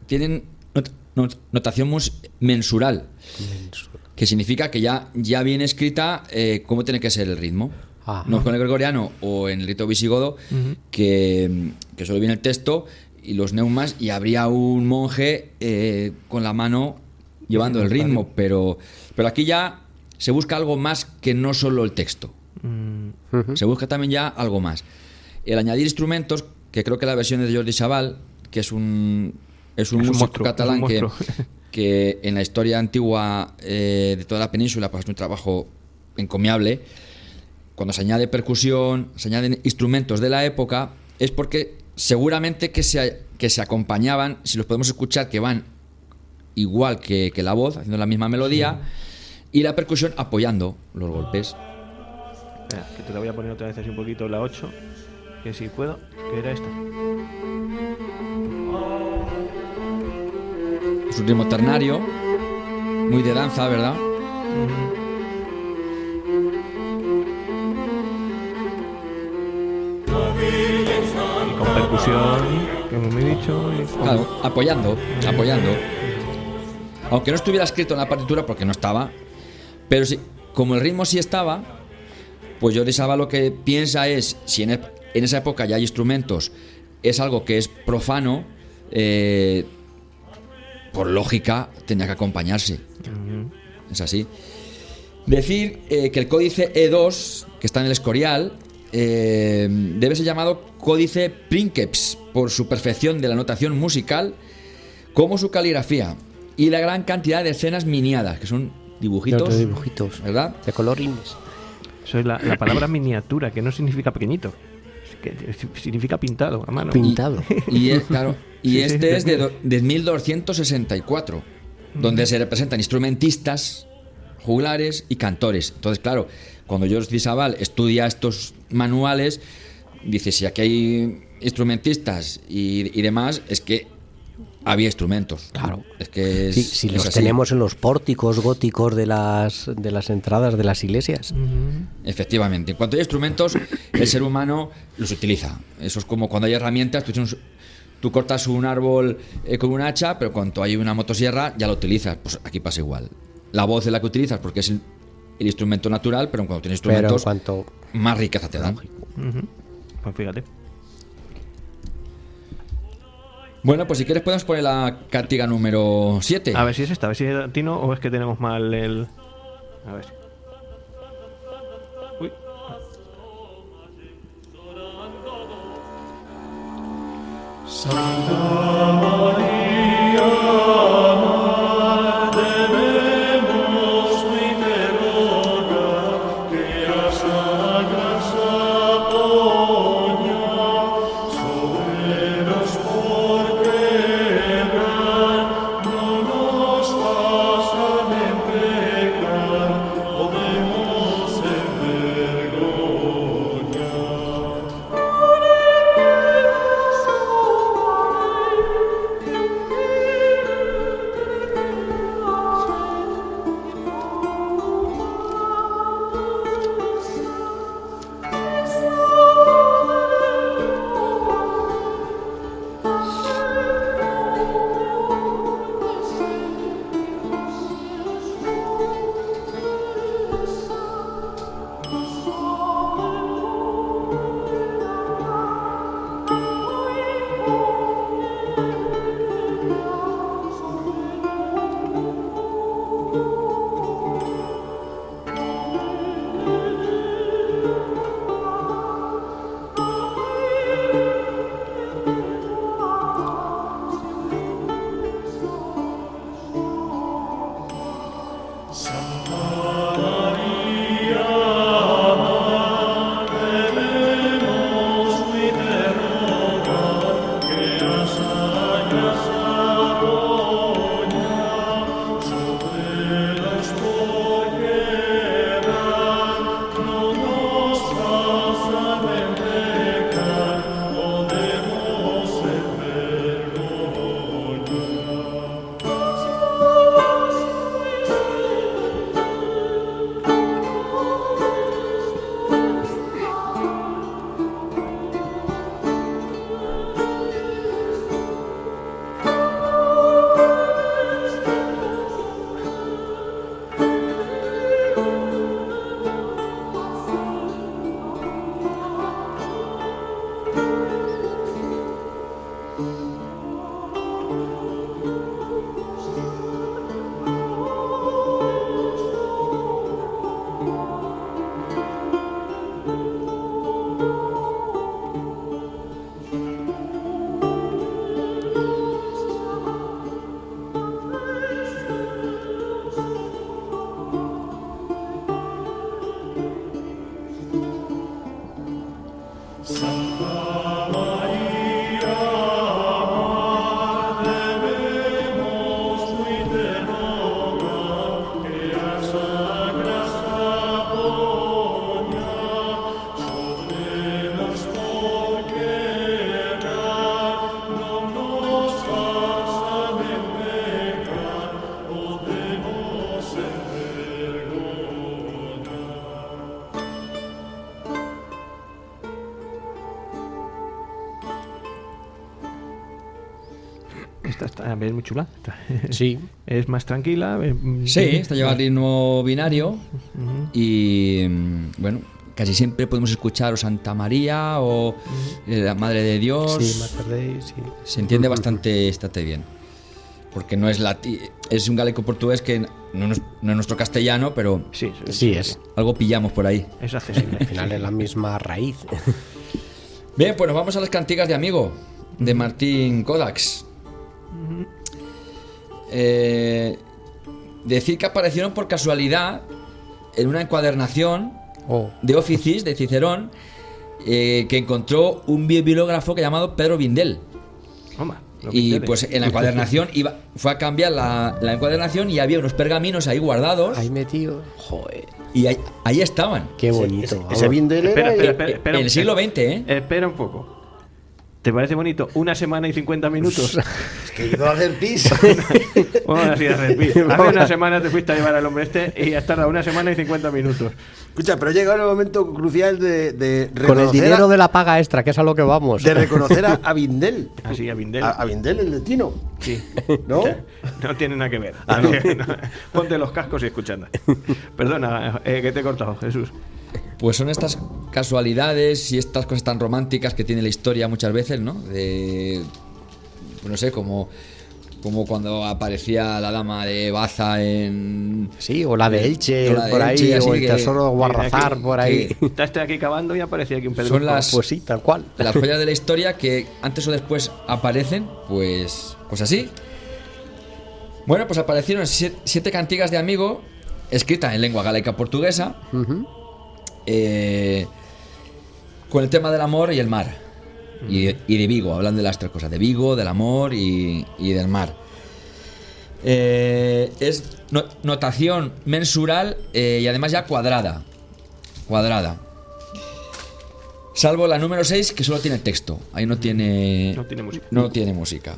tienen notación mensural, que significa que ya viene escrita cómo tiene que ser el ritmo. Ajá. No es con el gregoriano o en el rito visigodo, que solo viene el texto y los neumas, y habría un monje con la mano llevando el ritmo, pero aquí ya se busca algo más que no solo el texto. Se busca también ya algo más. El añadir instrumentos, que creo que la versión es de Jordi Sabal, que es un músico monstruo, catalán es un monstruo. que en la historia antigua de toda la península pues, hace un trabajo encomiable. Cuando se añade percusión, se añaden instrumentos de la época, es porque seguramente que se acompañaban, si los podemos escuchar, que van igual que la voz, haciendo la misma melodía, y la percusión apoyando los golpes. Espera, que te la voy a poner otra vez así un poquito la 8, que si puedo, que era esta. Es un ritmo ternario, muy de danza, ¿verdad? Y con percusión, como me he dicho. Y con... Claro, apoyando. Aunque no estuviera escrito en la partitura, porque no estaba, pero sí, como el ritmo sí estaba, pues Jordi Sabal lo que piensa es, si en esa época ya hay instrumentos, es algo que es profano, por lógica tenía que acompañarse. Es así. Decir que el códice E2, que está en el Escorial, debe ser llamado códice Princeps por su perfección de la notación musical, como su caligrafía y la gran cantidad de escenas miniadas, que son dibujitos, ¿verdad? De colorines. Eso es la palabra miniatura, que no significa pequeñito, que significa pintado a mano. Pintado. Y claro, y Sí, este sí, es de 1264, donde se representan instrumentistas, juglares y cantores. Entonces, claro, cuando Jordi Sabal estudia estos manuales, dice, si aquí hay instrumentistas y demás, es que había instrumentos. Claro. Es que es, Si es los así. tenemos en los pórticos góticos de las entradas de las iglesias. Efectivamente. En cuanto hay instrumentos, el ser humano los utiliza. Eso es como cuando hay herramientas, tú cortas un árbol con un hacha, pero cuando hay una motosierra ya lo utilizas. Pues aquí pasa igual. La voz es la que utilizas porque es el instrumento natural, pero cuando tienes Pero en instrumentos, cuanto... más riqueza te dan. Pues fíjate. Bueno, pues si quieres podemos poner la cantiga número 7. A ver si es esta, a ver si es latino o es que tenemos mal el... A ver. Uy. Esta está es muy chula. Sí. Es más tranquila. Sí, esta lleva ritmo binario y bueno, casi siempre podemos escuchar o Santa María o la Madre de Dios. Sí, Mater Dei, sí. Se entiende bastante bien. Porque no es es un galeco portugués que no es nuestro castellano, pero Sí, Sí, es. algo pillamos por ahí. es accesible. Al final es la misma raíz. Bien, pues nos vamos a las cantigas de Amigo, de Martín Kodax. Decir que aparecieron por casualidad en una encuadernación Oh. de Oficis de Cicerón, que encontró un bibliógrafo llamado Pedro Vindel. Toma, lo Y pinté. pues en la encuadernación fue a cambiar la encuadernación y había unos pergaminos ahí guardados. Ahí metido. Joder. Y ahí estaban. Qué bonito. Ese Vindel Espera, era espera. En el siglo XX, ¿eh? Espera un poco. ¿Te parece bonito? 1 semana y 50 minutos. Es que he ido a hacer pis. Bueno, así de repente. Hace 1 semana te fuiste a llevar al hombre este y has tardado 1 semana y 50 minutos. Escucha, pero ha llegado el momento crucial de Con el reconocer dinero de la paga extra, que es a lo que vamos. de reconocer a Vindel. Así, a Vindel. A Vindel, el destino. Sí. ¿No? No tiene nada que ver. Ah, no. Ponte los cascos y escuchando. Perdona, que te he cortado, Jesús. Pues son estas casualidades y estas cosas tan románticas que tiene la historia muchas veces, ¿no? Pues no sé, como cuando aparecía la dama de Baza en... Sí, o la de Elche, o la de por Elche, ahí, así o el que- tesoro de Guarrazar, Aquí, por ahí. Estás aquí cavando y aparecía aquí un Pedro. Son las- Pues sí, tal cual. las joyas de la historia que antes o después aparecen, pues así. Bueno, pues aparecieron 7 cantigas de Amigo escritas en lengua galaica portuguesa, con el tema del amor y el mar. Y de Vigo, hablan de las 3 cosas, de Vigo, del amor y del mar. Es notación mensural y además ya cuadrada. Salvo la número 6, que solo tiene texto. Ahí no tiene música. no tiene música.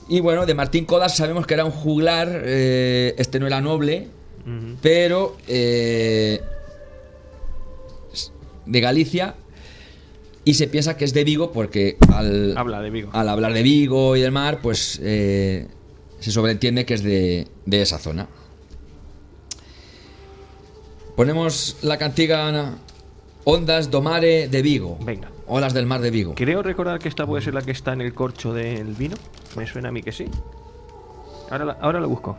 Y bueno, de Martín Codas sabemos que era un juglar, este no era noble, pero de Galicia, y se piensa que es de Vigo porque Habla de Vigo. al hablar de Vigo y del mar, pues se sobreentiende que es de esa zona. Ponemos la cantiga Ondas do Mare de Vigo. Venga. Olas del mar de Vigo. Creo recordar que esta puede ser la que está en el corcho del vino. Me suena a mí que sí. Ahora lo busco.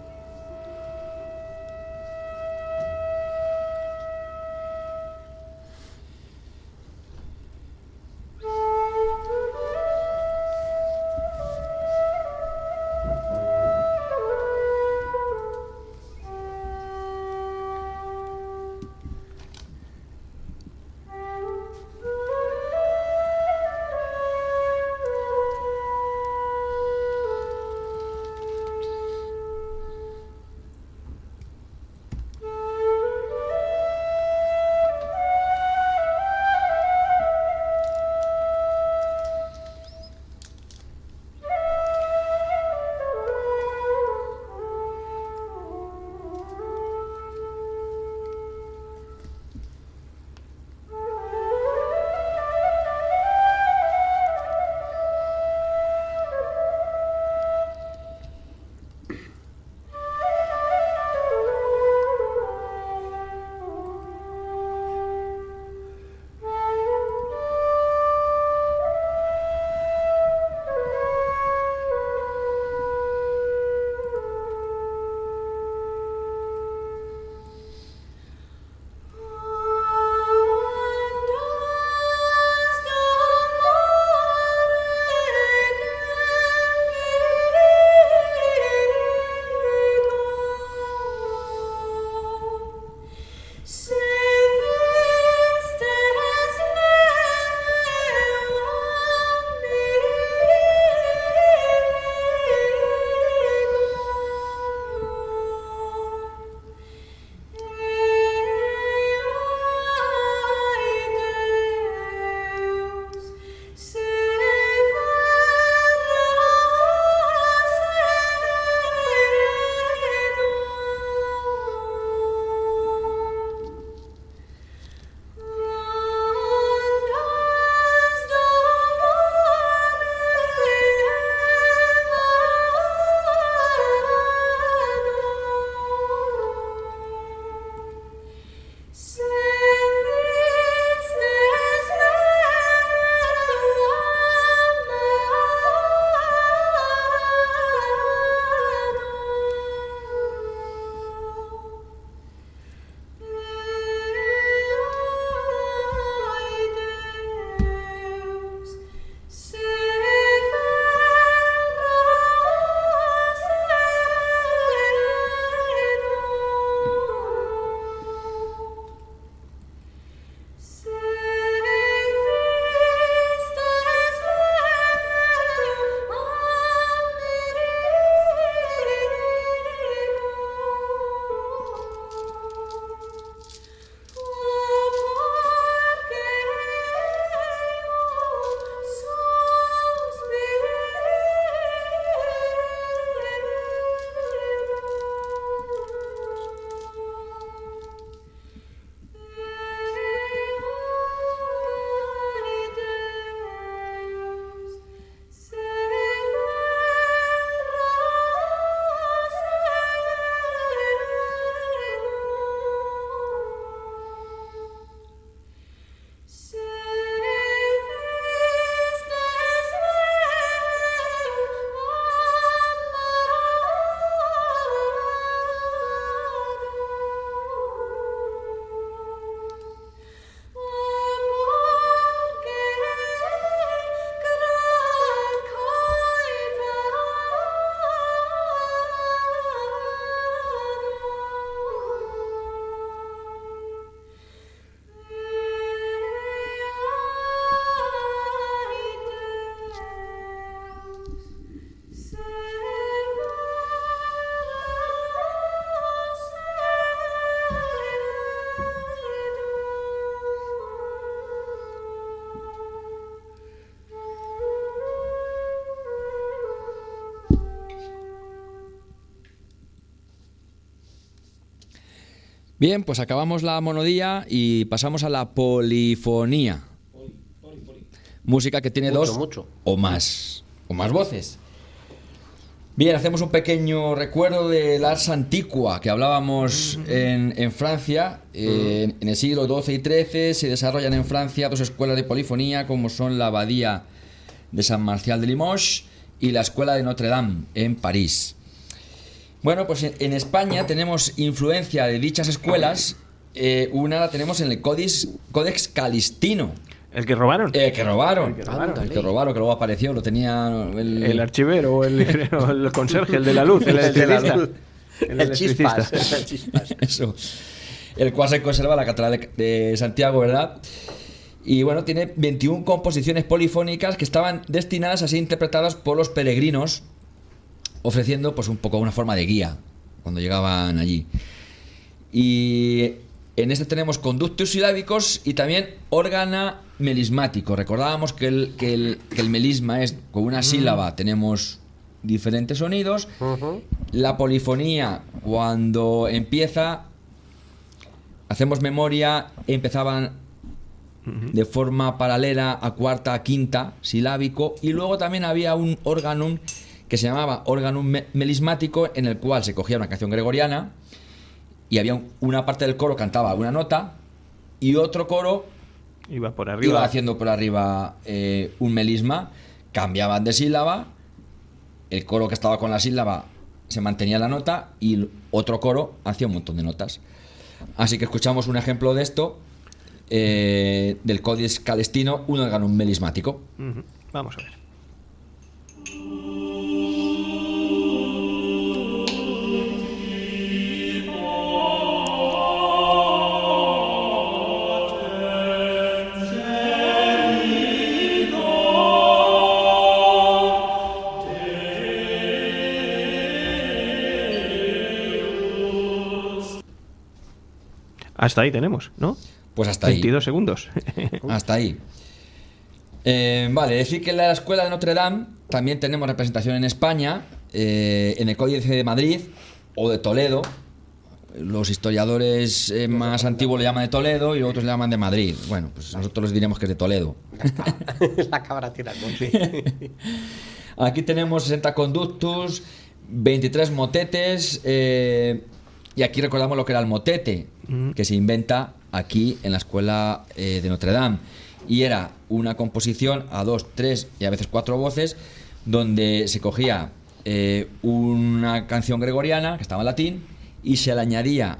Bien, pues acabamos la monodía y pasamos a la polifonía. Música que tiene Mucho. o más voces. Bien, hacemos un pequeño recuerdo del Ars Antiqua que hablábamos en Francia. En el siglo XII y XIII se desarrollan en Francia 2 escuelas de polifonía, como son la Abadía de San Marcial de Limoges y la Escuela de Notre Dame en París. Bueno, pues en España tenemos influencia de dichas escuelas. Una la tenemos en el Codex Calistino. ¿El que robaron? Que robaron. El que robaron. El que robaron, que luego apareció, lo tenía El archivero o el conserje, el de la luz, el electricista. El chispas. El chispas. Eso. El cual se conserva en la Catedral de Santiago, ¿verdad? Y bueno, tiene 21 composiciones polifónicas que estaban destinadas a ser interpretadas por los peregrinos, ofreciendo pues un poco una forma de guía cuando llegaban allí. Y en este tenemos conductos silábicos y también órgano melismático. Recordábamos que el melisma es con una sílaba tenemos diferentes sonidos. La polifonía, cuando empieza, hacemos memoria, empezaban de forma paralela a cuarta, a quinta, silábico, y luego también había un órgano que se llamaba órgano melismático, en el cual se cogía una canción gregoriana y había una parte del coro cantaba una nota y otro coro iba por arriba, iba haciendo por arriba un melisma, cambiaban de sílaba, el coro que estaba con la sílaba se mantenía la nota y el otro coro hacía un montón de notas. Así que escuchamos un ejemplo de esto, del Codex Calistino, un órgano melismático. Vamos a ver. Hasta ahí tenemos, ¿no? Pues hasta ahí. 22 segundos. Hasta ahí. Vale, decir que en la Escuela de Notre Dame también tenemos representación en España, en el Códice de Madrid o de Toledo. Los historiadores más antiguos le llaman de Toledo y otros le llaman de Madrid. Bueno, pues nosotros les diremos que es de Toledo. La cabra tira con sí. Aquí tenemos 60 conductus, 23 motetes, y aquí recordamos lo que era el motete, que se inventa aquí en la Escuela de Notre Dame. Y era una composición a 2, 3 y a veces 4 voces, donde se cogía una canción gregoriana, que estaba en latín, y se le añadía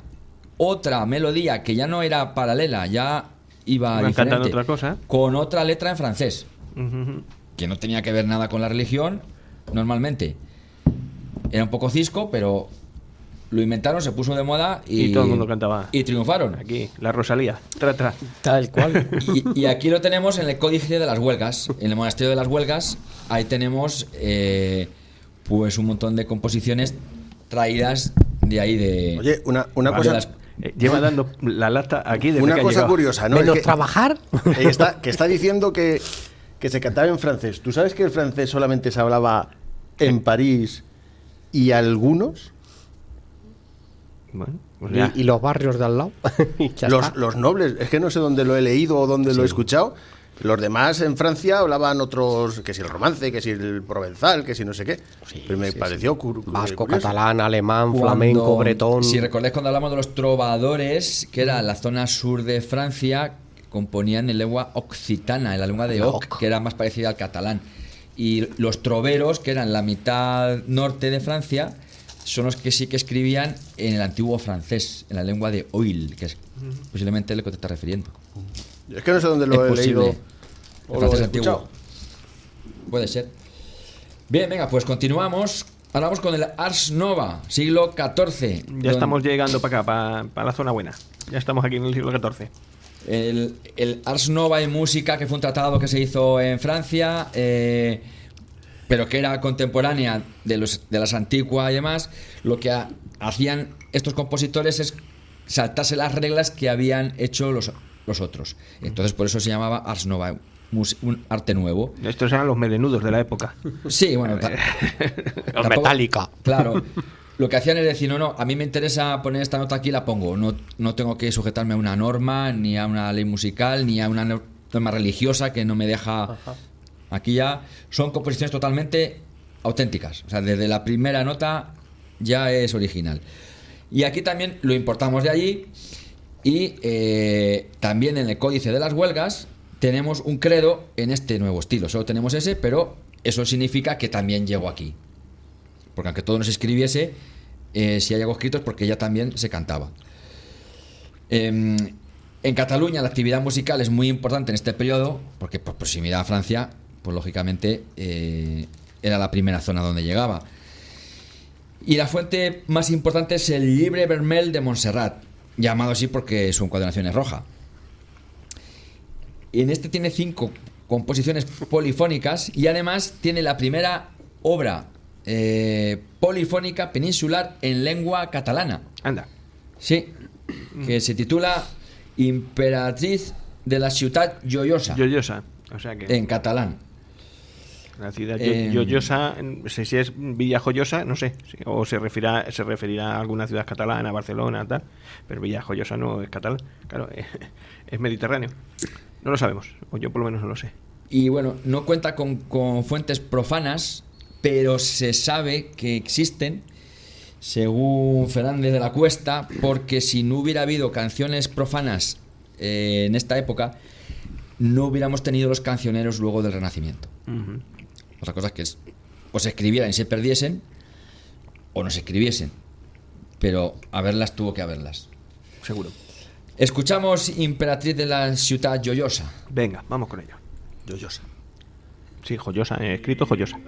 otra melodía que ya no era paralela, ya iba diferente, otra cosa, con otra letra en francés, que no tenía que ver nada con la religión normalmente. Era un poco cisco, pero lo inventaron, se puso de moda y todo el mundo cantaba. Y triunfaron. Aquí, la Rosalía. Tra. Tal cual. Y aquí lo tenemos en el Códice de las Huelgas, en el Monasterio de las Huelgas. Ahí tenemos pues un montón de composiciones traídas de ahí de... Oye, una cosa... lleva dando la lata aquí desde una que ha cosa llegado. curiosa, ¿no? Menos Es que trabajar. está diciendo que se cantaba en francés. ¿Tú sabes que el francés solamente se hablaba en París y algunos? Bueno, pues ya. Y los barrios de al lado. Y ya está. Los nobles, es que no sé dónde lo he leído o dónde lo he escuchado. Los demás en Francia hablaban otros, que si el romance, que si el provenzal, que si no sé qué. Pero me pareció Vasco, curioso. catalán, alemán, flamenco, bretón. Si recordáis cuando hablamos de los trovadores, que era la zona sur de Francia, componían en lengua occitana, en la lengua de Oc, que era más parecida al catalán. Y los troveros, que eran la mitad norte de Francia, son los que sí que escribían en el antiguo francés, en la lengua de Oil, que es posiblemente lo que te estás refiriendo. Es que no sé dónde lo he leído El o lo francés he antiguo. escuchado. Puede ser. Bien, venga, pues continuamos. Ahora vamos con el Ars Nova, siglo XIV. Ya estamos llegando para acá, para la zona buena. Ya estamos aquí en el siglo XIV. El Ars Nova en música, que fue un tratado que se hizo en Francia, pero que era contemporánea de las Antiqua y demás. Lo que hacían estos compositores es saltarse las reglas que habían hecho los otros. Entonces por eso se llamaba Ars Nova, un arte nuevo. Estos eran los melenudos de la época. Sí, bueno, Los Metallica. Claro. lo que hacían es decir, no, a mí me interesa poner esta nota aquí, la pongo. No tengo que sujetarme a una norma, ni a una ley musical, ni a una norma religiosa que no me deja... Ajá. Aquí ya son composiciones totalmente auténticas. O sea, desde la primera nota ya es original. Y aquí también lo importamos de allí. Y también en el Códice de las Huelgas tenemos un credo en este nuevo estilo. Solo tenemos ese, pero eso significa que también llegó aquí. Porque aunque todo no se escribiese, si hay algo escrito es porque ya también se cantaba. En Cataluña la actividad musical es muy importante en este periodo, porque por proximidad a Francia, pues lógicamente era la primera zona donde llegaba. Y la fuente más importante es el Llibre Vermell de Montserrat, llamado así porque su encuadernación es roja. En este tiene 5 composiciones polifónicas y además tiene la primera obra polifónica peninsular en lengua catalana. Anda. Sí, que se titula Imperatriz de la Ciutat Joiosa, Joyosa. O sea que en catalán. la ciudad Joyosa, no sé si es Villa Joyosa, no sé, o se referirá a alguna ciudad catalana, Barcelona, tal, pero Villa Joyosa no es catalán, claro, es mediterráneo. No lo sabemos, o yo por lo menos no lo sé. Y bueno, no cuenta con fuentes profanas, pero se sabe que existen, según Fernández de la Cuesta, porque si no hubiera habido canciones profanas en esta época, no hubiéramos tenido los cancioneros luego del Renacimiento. Uh-huh. Otra cosa es que o se escribieran y se perdiesen, o no se escribiesen. Pero haberlas tuvo que haberlas. Seguro. Escuchamos Imperatriz de la Ciutat Joiosa. Venga, vamos con ello. Joyosa. Sí, Joyosa, escrito Joyosa.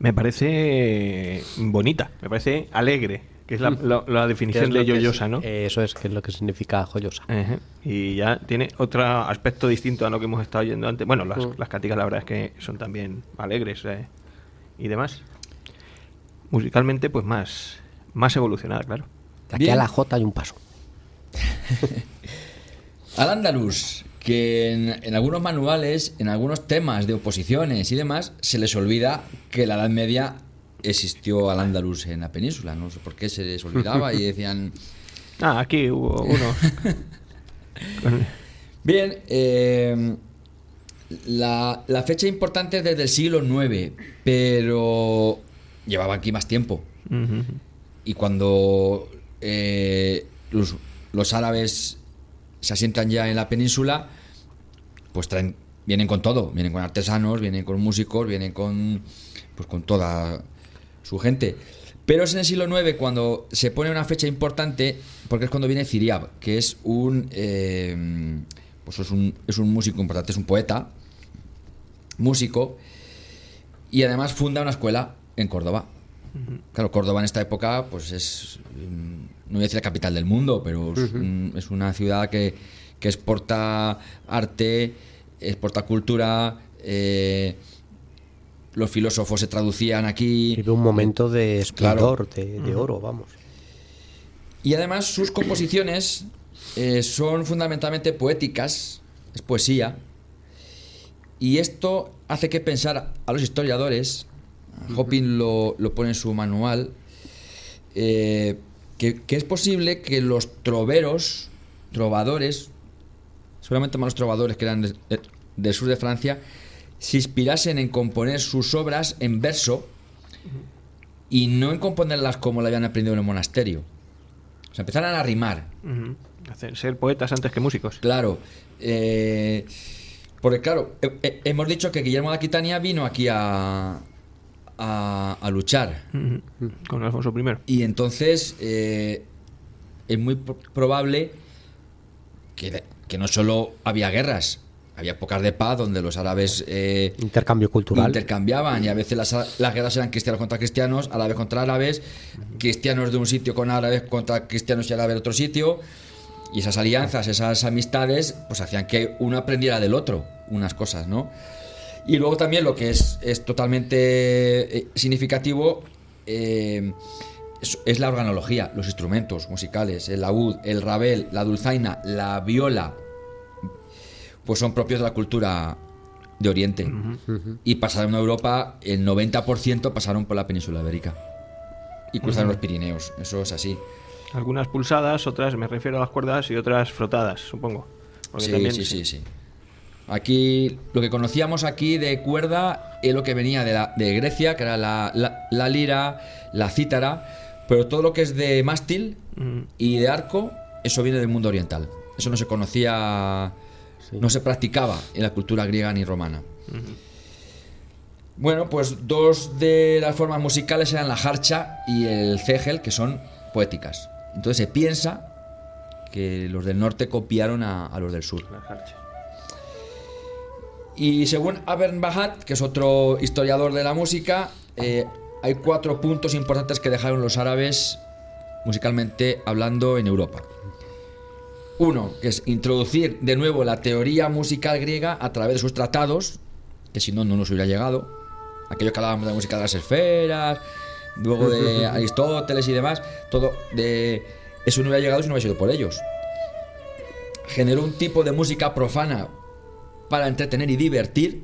Me parece bonita, me parece alegre, que es la definición de joyosa, ¿no? Eso es, que es lo que significa joyosa. Ejé. Y ya tiene otro aspecto distinto a lo que hemos estado oyendo antes. Bueno, las canticas la verdad es que son también alegres y demás. Musicalmente, pues más evolucionada, claro. De aquí Bien. a la J hay un paso. Al andaluz, que en algunos manuales, en algunos temas de oposiciones y demás, se les olvida que en la Edad Media existió al andaluz en la península. No sé por qué se les olvidaba y decían... Aquí hubo uno. Bien, la fecha importante es desde el siglo IX, pero llevaba aquí más tiempo. Ujú. Y cuando los árabes se asientan ya en la península, pues vienen con todo, vienen con artesanos, vienen con músicos, vienen con toda su gente. Pero es en el siglo IX cuando se pone una fecha importante, porque es cuando viene Ciriab, que es es un músico importante, es un poeta, músico, y además funda una escuela en Córdoba. Claro, Córdoba en esta época pues es, no voy a decir la capital del mundo, pero es una ciudad que exporta arte, exporta cultura, los filósofos se traducían aquí. Vive un momento de esplendor, Claro. de oro, vamos. Y además sus composiciones son fundamentalmente poéticas, es poesía, y esto hace que pensar a los historiadores, Hopping lo pone en su manual, que es posible que los trovadores, seguramente más los trovadores que eran del sur de Francia, se inspirasen en componer sus obras en verso y no en componerlas como lo habían aprendido en el monasterio. O sea, empezaran a rimar. Ujú. Ser poetas antes que músicos. Claro. Porque claro, hemos dicho que Guillermo de Aquitania vino aquí a luchar. Ujú. Con Alfonso I. Y entonces es muy probable que no solo había guerras, había épocas de paz donde los árabes Intercambio cultural. intercambiaban, y a veces las guerras eran cristianos contra cristianos, árabes contra árabes, cristianos de un sitio con árabes contra cristianos y árabes de otro sitio, y esas alianzas, esas amistades, pues hacían que uno aprendiera del otro unas cosas, ¿no? Y luego también lo que es totalmente significativo es la organología, los instrumentos musicales, el laúd, el rabel, la dulzaina, la viola, pues son propios de la cultura de Oriente. Y pasaron a Europa, el 90% pasaron por la península ibérica y cruzaron los Pirineos, eso es así. Algunas pulsadas, otras, me refiero a las cuerdas, y otras frotadas, supongo. Porque también- Sí. Aquí, lo que conocíamos aquí de cuerda es lo que venía de Grecia, que era la lira, la cítara, pero todo lo que es de mástil y de arco, eso viene del mundo oriental. Eso no se conocía, no se practicaba en la cultura griega ni romana. Bueno, pues dos de las formas musicales eran la jarcha y el cegel, que son poéticas. Entonces se piensa que los del norte copiaron a los del sur. Las jarchas. Y según Abern Bahat, que es otro historiador de la música, hay 4 puntos importantes que dejaron los árabes musicalmente hablando en Europa. Uno, que es introducir de nuevo la teoría musical griega a través de sus tratados, que si no, no nos hubiera llegado. Aquellos que hablábamos de la música de las esferas, luego de Aristóteles y demás, todo de eso no hubiera llegado si no hubiera sido por ellos. Generó un tipo de música profana para entretener y divertir.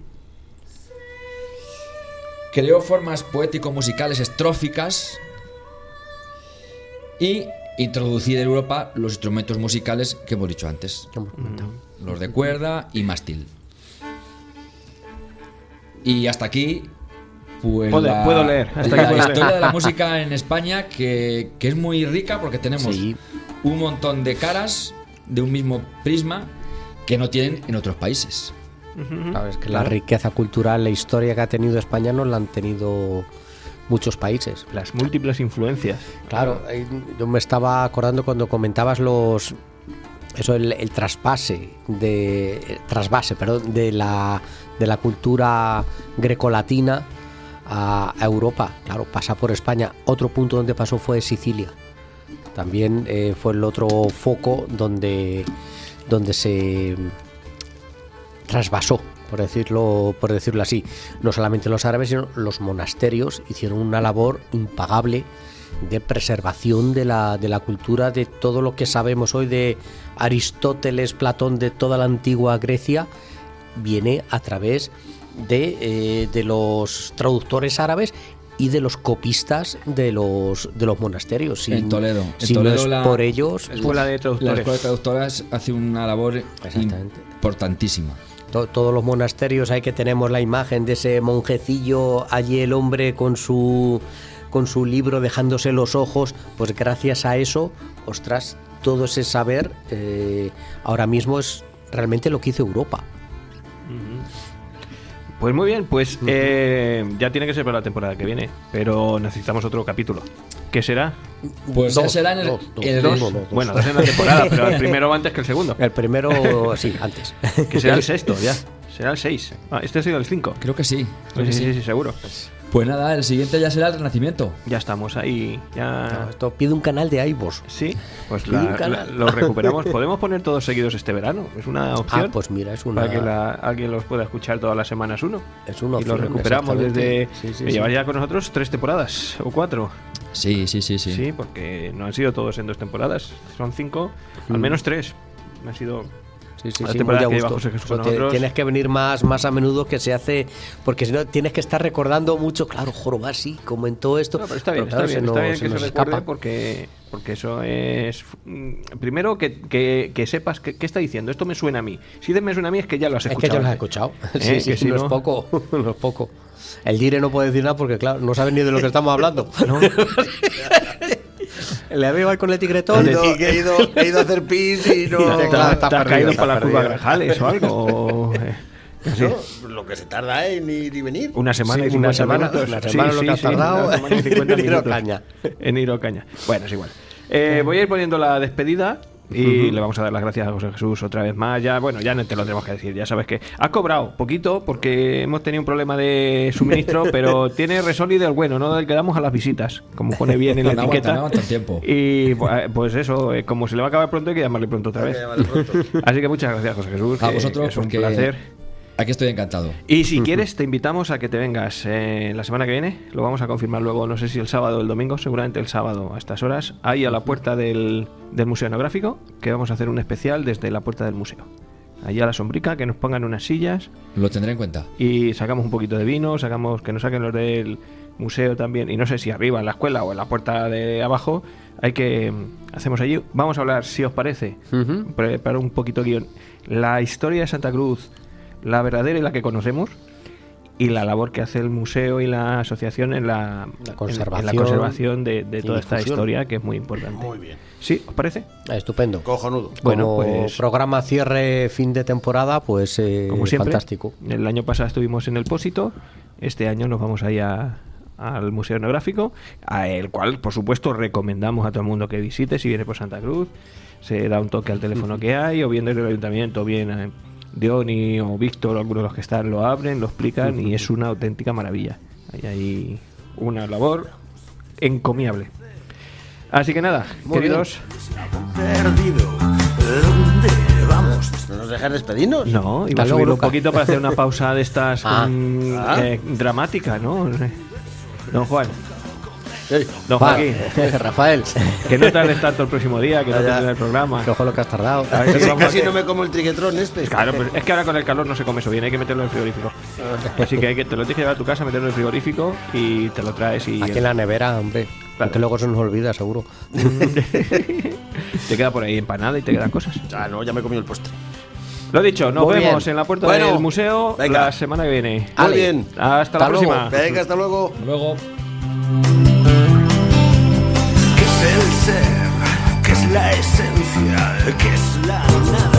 Creó formas poético-musicales estróficas y introducir en Europa los instrumentos musicales que hemos dicho antes, los de cuerda y mástil. Y hasta aquí, pues Puedo leer. Hasta aquí la puedo leer. historia de la música en España, que es muy rica porque tenemos Sí. un montón de caras de un mismo prisma que no tienen en otros países. Claro, es que la riqueza cultural, la historia que ha tenido España no la han tenido muchos países. Las múltiples influencias. Claro, yo me estaba acordando cuando comentabas el trasvase de la cultura grecolatina a Europa, claro, pasa por España. Otro punto donde pasó fue Sicilia. También fue el otro foco donde se trasvasó, por decirlo así. No solamente los árabes, sino los monasterios hicieron una labor impagable de preservación de la cultura, de todo lo que sabemos hoy de Aristóteles, Platón, de toda la antigua Grecia, viene a través de los traductores árabes y de los copistas de los monasterios. En Toledo. Si no es por ellos, Escuela de La traductores. escuela de traductoras hace una labor importantísima. todos los monasterios, hay que tenemos la imagen de ese monjecillo, allí el hombre con su libro dejándose los ojos, pues gracias a eso, ostras, todo ese saber ahora mismo es realmente lo que hizo Europa. Pues muy bien, pues ya tiene que ser para la temporada que viene, pero necesitamos otro capítulo. ¿Qué será? Pues Dos, ya será en dos. Bueno, dos en la temporada, pero el primero va antes que el segundo. El primero, sí, antes. Que será el sexto, ya. Será el 6. Ah, este ha sido el 5. Creo que sí. Sí, seguro. Pues nada, el siguiente ya será el Renacimiento. Ya estamos ahí. Ya. Esto pide un canal de iVoox. Sí, pues Pide un canal. lo recuperamos. Podemos poner todos seguidos este verano. Es una opción. Ah, pues mira, es una... Para que alguien los pueda escuchar todas las semanas uno. Es una Y lo opción, recuperamos desde... exactamente. Sí, que llevar ya con nosotros 3 temporadas o 4. Sí. Sí, porque no han sido todos en 2 temporadas. Son 5, al menos 3. Han sido... Sí, La muy temporada a que gusto. lleva José Jesús Eso con nosotros. tienes que venir más a menudo, que se hace, porque si no tienes que estar recordando mucho, claro, Jorobás sí comentó esto. No, pero está bien, claro, está bien que se nos recuerde escapa. porque eso es... Primero que sepas qué está diciendo. Esto me suena a mí. Si me suena a mí es que ya lo has Es escuchado. que yo lo he antes. escuchado. Que Sí, si no no- es poco, no es poco. El Dire no puede decir nada porque, claro, no sabe ni de lo que estamos hablando. Le veo ahí con el tigretón. He ido a hacer pis y no. Claro, ¿Te has caído por la curva Grajales o algo? O, sí. No, lo que se tarda en ir y venir. Una semana y Sí, una 50 semana, minutos. una semana lo que has tardado una semana y 50 en ir a minutos. Ocaña. En ir a Ocaña. Bueno, es igual. Voy a ir poniendo la despedida y le vamos a dar las gracias a José Jesús otra vez más. Ya, bueno, ya no te lo tenemos que decir. Ya sabes que ha cobrado poquito porque hemos tenido un problema de suministro, pero tiene resoli del bueno, no del que damos a las visitas, como pone bien en la No etiqueta. aguantan tiempo. Y pues eso, como se le va a acabar pronto, hay que llamarle pronto otra vez. Así que muchas gracias, José Jesús. A que vosotros, es un porque placer. aquí estoy encantado. Y si quieres, te invitamos a que te vengas la semana que viene. Lo vamos a confirmar luego, no sé si el sábado o el domingo, seguramente el sábado a estas horas, ahí a la puerta del Museo Etnográfico, que vamos a hacer un especial desde la puerta del museo. Allí a la sombrica, que nos pongan unas sillas Lo tendré en cuenta. y sacamos un poquito de vino, que nos saquen los del museo también. Y no sé si arriba en la escuela o en la puerta de abajo, hacemos allí. Vamos a hablar, si os parece, preparar un poquito guión, la historia de Santa Cruz, la verdadera y la que conocemos, y la labor que hace el museo y la asociación en la conservación de toda esta difusión. historia, que es muy importante. Muy bien. ¿Sí? ¿Os parece? Estupendo. Cojonudo. Bueno, Como pues- programa cierre fin de temporada, pues Como siempre. fantástico. El año pasado estuvimos en el Pósito, este año nos vamos ahí al Museo Etnográfico, a el cual, por supuesto, recomendamos a todo el mundo que visite si viene por Santa Cruz. Se da un toque al teléfono que hay, o bien desde el ayuntamiento, o bien Diony o Víctor, o algunos de los que están, lo abren, lo explican, y es una auténtica maravilla. Hay una labor encomiable. Así que nada, Muy queridos... Perdido, ¿dónde vamos? ¿No nos dejas despedirnos? No, iba Hasta a luego, subir un Luca. poquito para hacer una pausa de estas Ah. dramática, ¿no? Don Juan, Ey, don Vale, Joaquín, Rafael, que no tardes tanto el próximo día, que no Ya, ya. termine el programa. que ojo lo que has tardado. A ver si casi, vamos a casi hacer- no me como el triguetrón este. Claro, pues es que ahora con el calor no se come eso bien, hay que meterlo en el frigorífico. Así que te lo tienes que llevar a tu casa, meterlo en el frigorífico y te lo traes y Aquí en la nevera, hombre. Claro. Que luego se nos olvida, seguro. te queda por ahí empanada y te quedan cosas. Ah, no, ya me he comido el postre. Lo dicho, nos Muy vemos bien. en la puerta Bueno, del museo venga. la semana que viene. Muy Ale. bien. Hasta la Hasta luego. próxima. Venga, hasta luego. Luego. ¿Qué es el ser? ¿Qué es la esencia? ¿Qué es la nada?